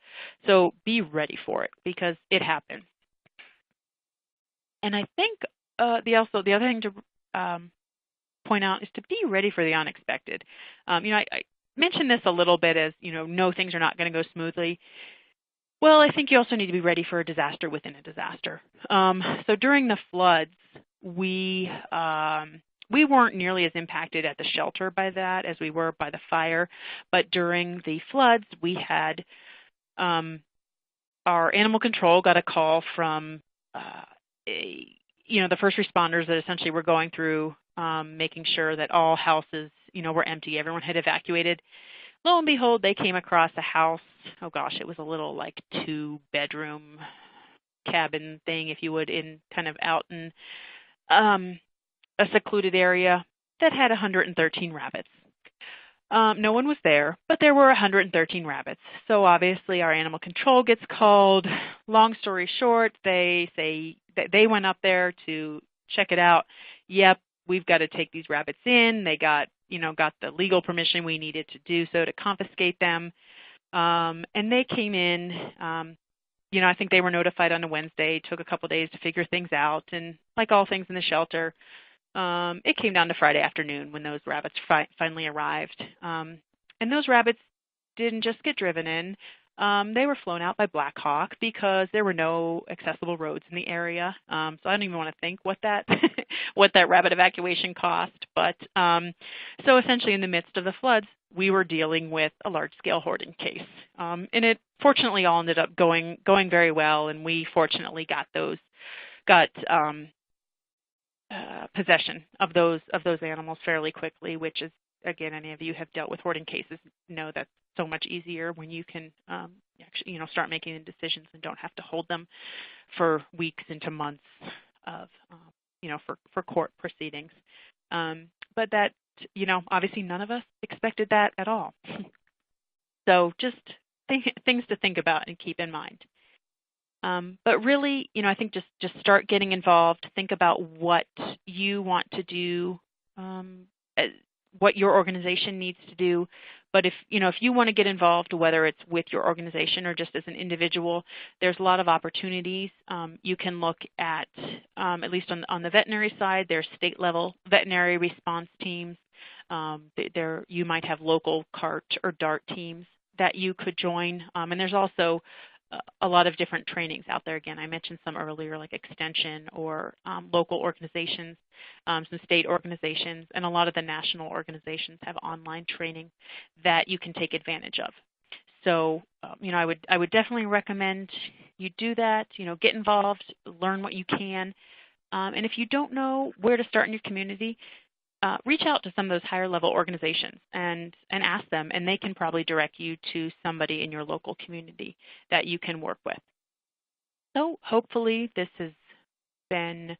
So be ready for it, because it happened. And I think the other thing to point out is to be ready for the unexpected. I mentioned this a little bit as, no, things are not going to go smoothly. Well, I think you also need to be ready for a disaster within a disaster. So during the floods, we weren't nearly as impacted at the shelter by that as we were by the fire. But during the floods, we had our animal control got a call from the first responders that essentially were going through making sure that all houses were empty. Everyone had evacuated. Lo and behold, they came across a house. Oh gosh, it was a little like 2-bedroom cabin thing, if you would, in kind of out in a secluded area that had 113 rabbits. No one was there, but there were 113 rabbits. So obviously our animal control gets called. Long story short, they say that they went up there to check it out. Yep, we've got to take these rabbits in. They got the legal permission we needed to do so to confiscate them. And they came in, I think they were notified on a Wednesday. It took a couple days to figure things out. And like all things in the shelter, it came down to Friday afternoon when those rabbits finally arrived. And those rabbits didn't just get driven in. They were flown out by Black Hawk because there were no accessible roads in the area. So I don't even want to think what that what that rabbit evacuation cost. But so essentially in the midst of the floods, we were dealing with a large-scale hoarding case. And it fortunately all ended up going very well, and we fortunately got possession of those animals fairly quickly, which is, again, any of you have dealt with hoarding cases know that's so much easier when you can actually start making the decisions and don't have to hold them for weeks into months of for court proceedings. But that obviously none of us expected that at all. So just things to think about and keep in mind. But really, I think just start getting involved. Think about what you want to do, what your organization needs to do. But if you want to get involved, whether it's with your organization or just as an individual, there's a lot of opportunities. You can look at least on the veterinary side, there's state-level veterinary response teams. You might have local CART or DART teams that you could join. And there's also a lot of different trainings out there. Again, I mentioned some earlier, like Extension or local organizations, some state organizations, and a lot of the national organizations have online training that you can take advantage of. So, I would definitely recommend you do that. Get involved, learn what you can, and if you don't know where to start in your community, reach out to some of those higher level organizations and ask them, and they can probably direct you to somebody in your local community that you can work with. So hopefully this has been,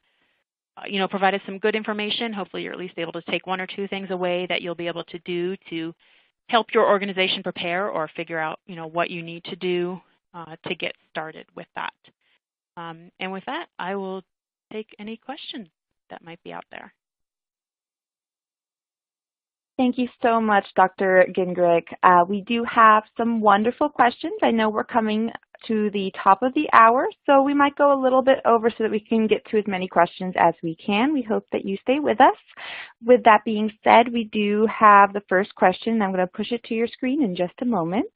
provided some good information. Hopefully you're at least able to take one or two things away that you'll be able to do to help your organization prepare or figure out, what you need to do to get started with that. And with that, I will take any questions that might be out there. Thank you so much, Dr. Gingrich. We do have some wonderful questions. I know we're coming to the top of the hour, so we might go a little bit over so that we can get to as many questions as we can. We hope that you stay with us. With that being said, we do have the first question. I'm going to push it to your screen in just a moment.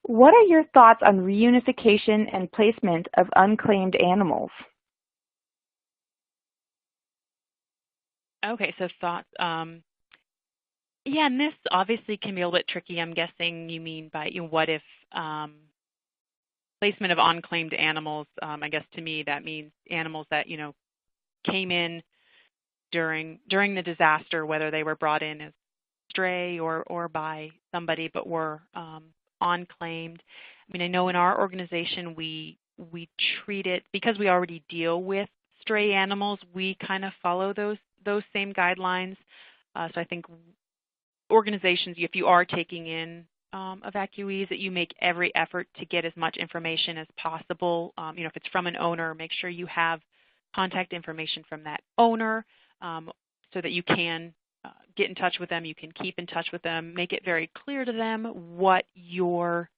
What are your thoughts on reunification and placement of unclaimed animals? Okay, so thoughts. Yeah, and this obviously can be a little bit tricky. I'm guessing you mean by what if placement of unclaimed animals. I guess to me that means animals that came in during the disaster, whether they were brought in as stray or by somebody, but were unclaimed. I mean, I know in our organization we treat it because we already deal with stray animals. We kind of follow those same guidelines. So I think organizations, if you are taking in evacuees, that you make every effort to get as much information as possible. If it's from an owner, make sure you have contact information from that owner so that you can get in touch with them, you can keep in touch with them, make it very clear to them what your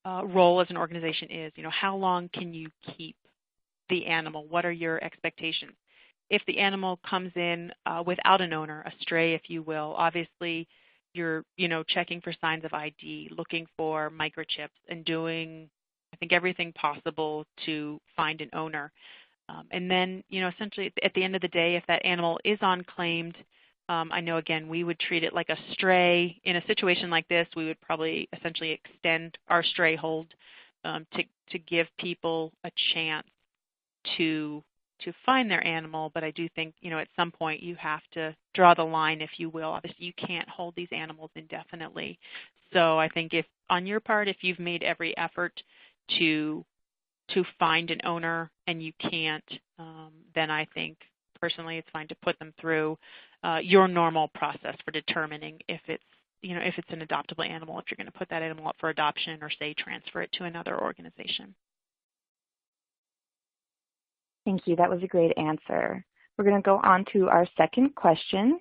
role as an organization is. How long can you keep the animal? What are your expectations? If the animal comes in without an owner, a stray, if you will, obviously you're, checking for signs of ID, looking for microchips, and doing, I think, everything possible to find an owner. And then, essentially at the end of the day, if that animal is unclaimed, I know, again, we would treat it like a stray. In a situation like this, we would probably essentially extend our stray hold to give people a chance to find their animal. But I do think, at some point you have to draw the line, if you will. Obviously, you can't hold these animals indefinitely. So I think if, on your part, if you've made every effort to find an owner and you can't, then I think personally it's fine to put them through your normal process for determining if it's an adoptable animal, if you're going to put that animal up for adoption or, say, transfer it to another organization. Thank you. That was a great answer. We're going to go on to our second question.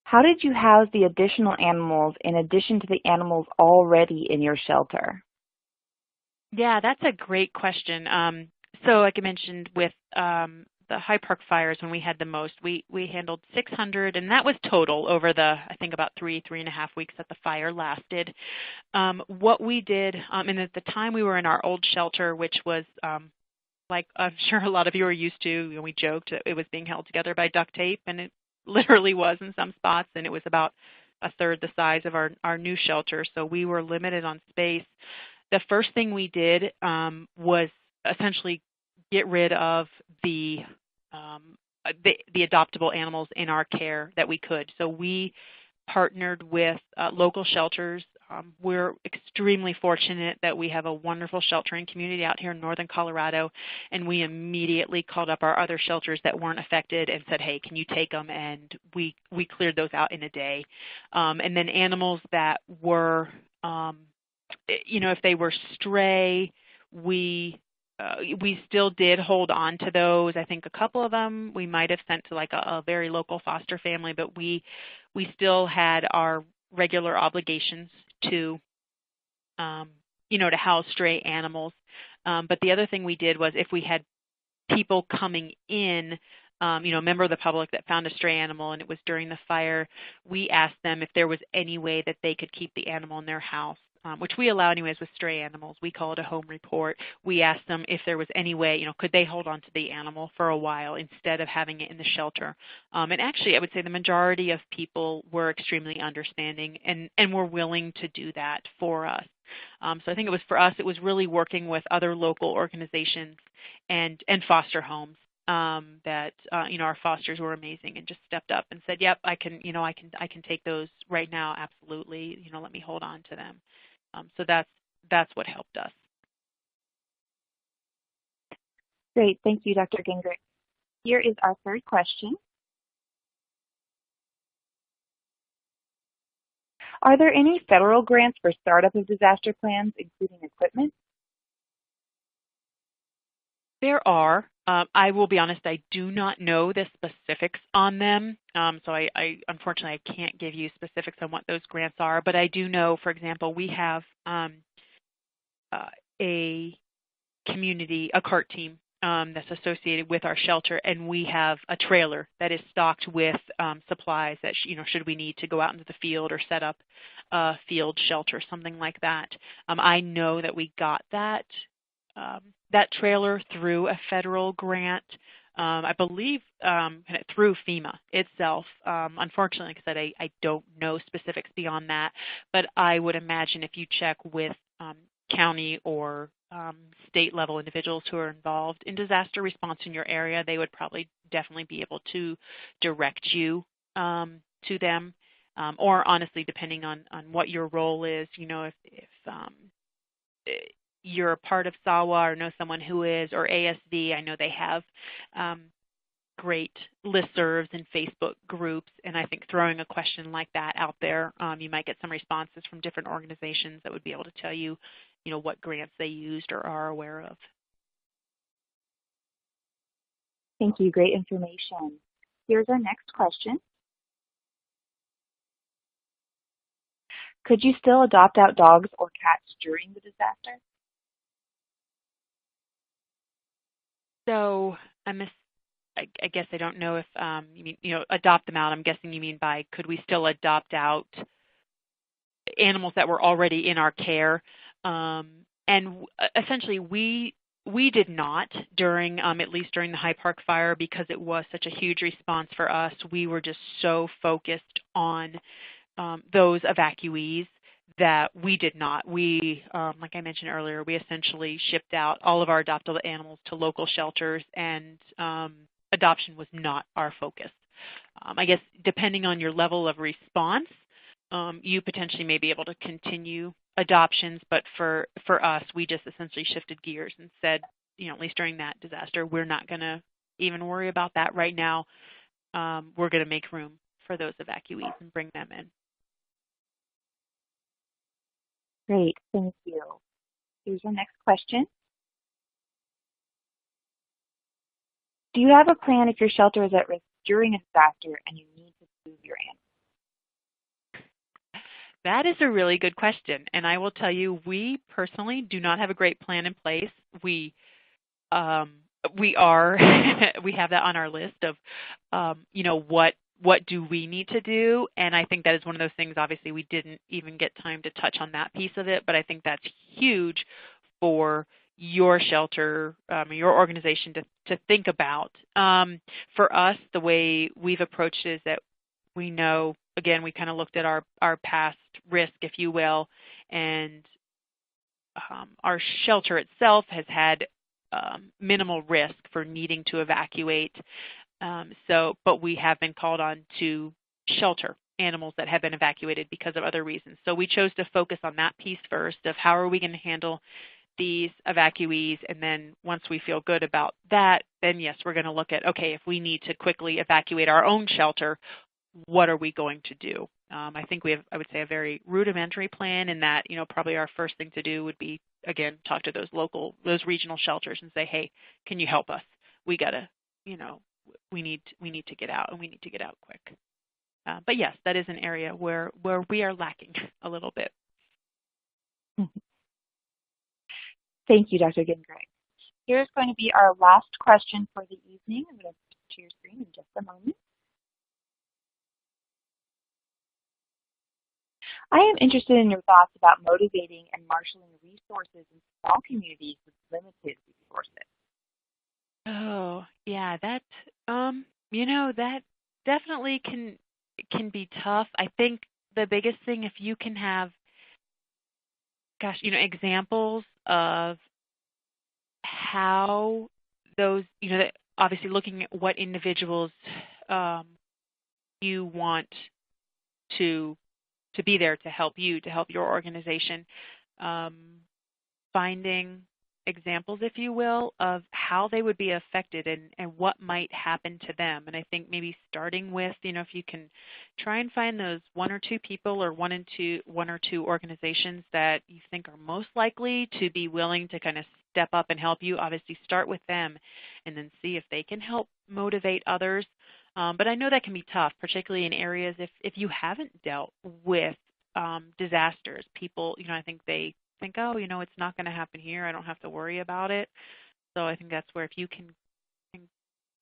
How did you house the additional animals in addition to the animals already in your shelter? Yeah, that's a great question. So like I mentioned with the High Park fires, when we had the most, we handled 600, and that was total over the, I think, about 3.5 weeks that the fire lasted. What we did, and at the time we were in our old shelter, which was like I'm sure a lot of you are used to, we joked that it was being held together by duct tape, and it literally was in some spots, and it was about a third the size of our new shelter, so we were limited on space. The first thing we did was essentially get rid of the adoptable animals in our care that we could. So we partnered with local shelters. We're extremely fortunate that we have a wonderful sheltering community out here in northern Colorado, and we immediately called up our other shelters that weren't affected and said, hey, can you take them? And we cleared those out in a day. And then animals that were, if they were stray, we still did hold on to those. I think a couple of them we might have sent to like a very local foster family, but we still had our regular obligations to, to house stray animals. But the other thing we did was if we had people coming in, a member of the public that found a stray animal and it was during the fire, we asked them if there was any way that they could keep the animal in their house. Which we allow anyways with stray animals. We call it a home report. We asked them if there was any way, could they hold on to the animal for a while instead of having it in the shelter. And actually, I would say the majority of people were extremely understanding and were willing to do that for us. So I think it was for us, it was really working with other local organizations and foster homes. That our fosters were amazing and just stepped up and said, "Yep, I can take those right now. Absolutely, let me hold on to them." So that's what helped us. Great, thank you, Dr. Gingrich. Here is our third question. Are there any federal grants for startup of disaster plans, including equipment? There are. I will be honest, I do not know the specifics on them. So I unfortunately, I can't give you specifics on what those grants are. But I do know, for example, we have a cart team that's associated with our shelter, and we have a trailer that is stocked with supplies that, should we need to go out into the field or set up a field shelter, something like that. I know that we got that trailer through a federal grant, I believe through FEMA itself. Unfortunately, like I said, I don't know specifics beyond that, but I would imagine if you check with county or state level individuals who are involved in disaster response in your area, they would probably definitely be able to direct you to them. Or honestly, depending on what your role is, if you're a part of SAWA or know someone who is, or ASV, I know they have great listservs and Facebook groups, and I think throwing a question like that out there, you might get some responses from different organizations that would be able to tell you, what grants they used or are aware of. Thank you, great information. Here's our next question. Could you still adopt out dogs or cats during the disaster? So I guess I don't know if you mean, adopt them out. I'm guessing you mean by could we still adopt out animals that were already in our care. And essentially we did not during, at least during the High Park fire, because it was such a huge response for us. We were just so focused on those evacuees that we did not. We, like I mentioned earlier, we essentially shipped out all of our adoptable animals to local shelters, and adoption was not our focus. I guess depending on your level of response, you potentially may be able to continue adoptions, but for us, we just essentially shifted gears and said, at least during that disaster, we're not going to even worry about that right now. We're going to make room for those evacuees and bring them in. Great, thank you. Here's our next question. Do you have a plan if your shelter is at risk during a disaster and you need to move your animals? That is a really good question, and I will tell you, we personally do not have a great plan in place. We have that on our list of, what do we need to do, and I think that is one of those things. Obviously, we didn't even get time to touch on that piece of it, but I think that's huge for your shelter, your organization to think about. For us, the way we've approached it is that we know, again, we kind of looked at our past risk, if you will, and our shelter itself has had minimal risk for needing to evacuate. But we have been called on to shelter animals that have been evacuated because of other reasons. So we chose to focus on that piece first of how are we going to handle these evacuees, and then once we feel good about that, then yes, we're going to look at, okay, if we need to quickly evacuate our own shelter, what are we going to do? I think we have, I would say, a very rudimentary plan in that, probably our first thing to do would be, again, talk to those regional shelters and say, hey, can you help us? We got to, we need to get out, and we need to get out quick. But yes, that is an area where we are lacking a little bit. Thank you, Dr. Gingrich. Here's going to be our last question for the evening. I'm going to share your screen in just a moment. I am interested in your thoughts about motivating and marshaling resources in small communities with limited resources. Oh, yeah, that that definitely can be tough. I think the biggest thing, if you can have, examples of how those, obviously looking at what individuals you want to be there to help you, to help your organization, finding examples, if you will, of how they would be affected and what might happen to them. And I think maybe starting with, if you can try and find those one or two people or one or two organizations that you think are most likely to be willing to kind of step up and help you, obviously start with them and then see if they can help motivate others. But I know that can be tough, particularly in areas if you haven't dealt with disasters. People, I think they think, oh, it's not going to happen here. I don't have to worry about it. So I think that's where if you can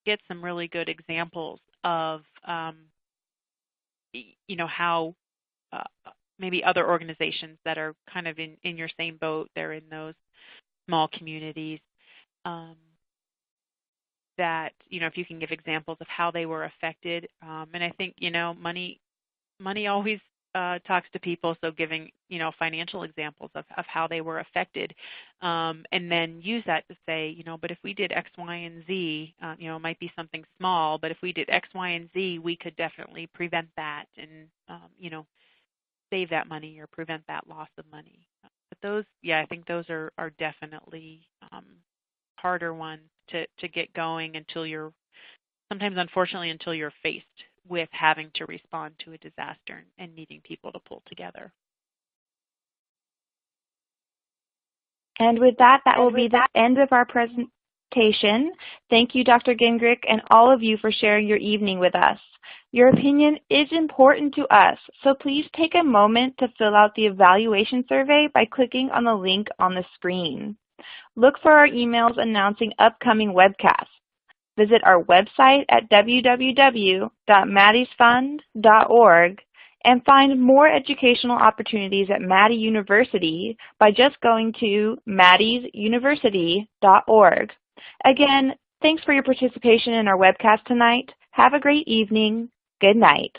get some really good examples of, how maybe other organizations that are kind of in your same boat, they're in those small communities, that, if you can give examples of how they were affected. And I think, money always talks to people, so giving, financial examples of how they were affected, and then use that to say, but if we did X, Y, and Z, it might be something small, but if we did X, Y, and Z, we could definitely prevent that and, save that money or prevent that loss of money. But those, I think those are definitely harder ones to get going until you're, sometimes unfortunately, until you're faced with having to respond to a disaster and needing people to pull together. And with that, that will be the end of our presentation. Thank you, Dr. Gingrich, and all of you for sharing your evening with us. Your opinion is important to us, so please take a moment to fill out the evaluation survey by clicking on the link on the screen. Look for our emails announcing upcoming webcasts. visit our website at www.maddiesfund.org and find more educational opportunities at Maddie University by just going to maddiesuniversity.org. Again, thanks for your participation in our webcast tonight. Have a great evening. Good night.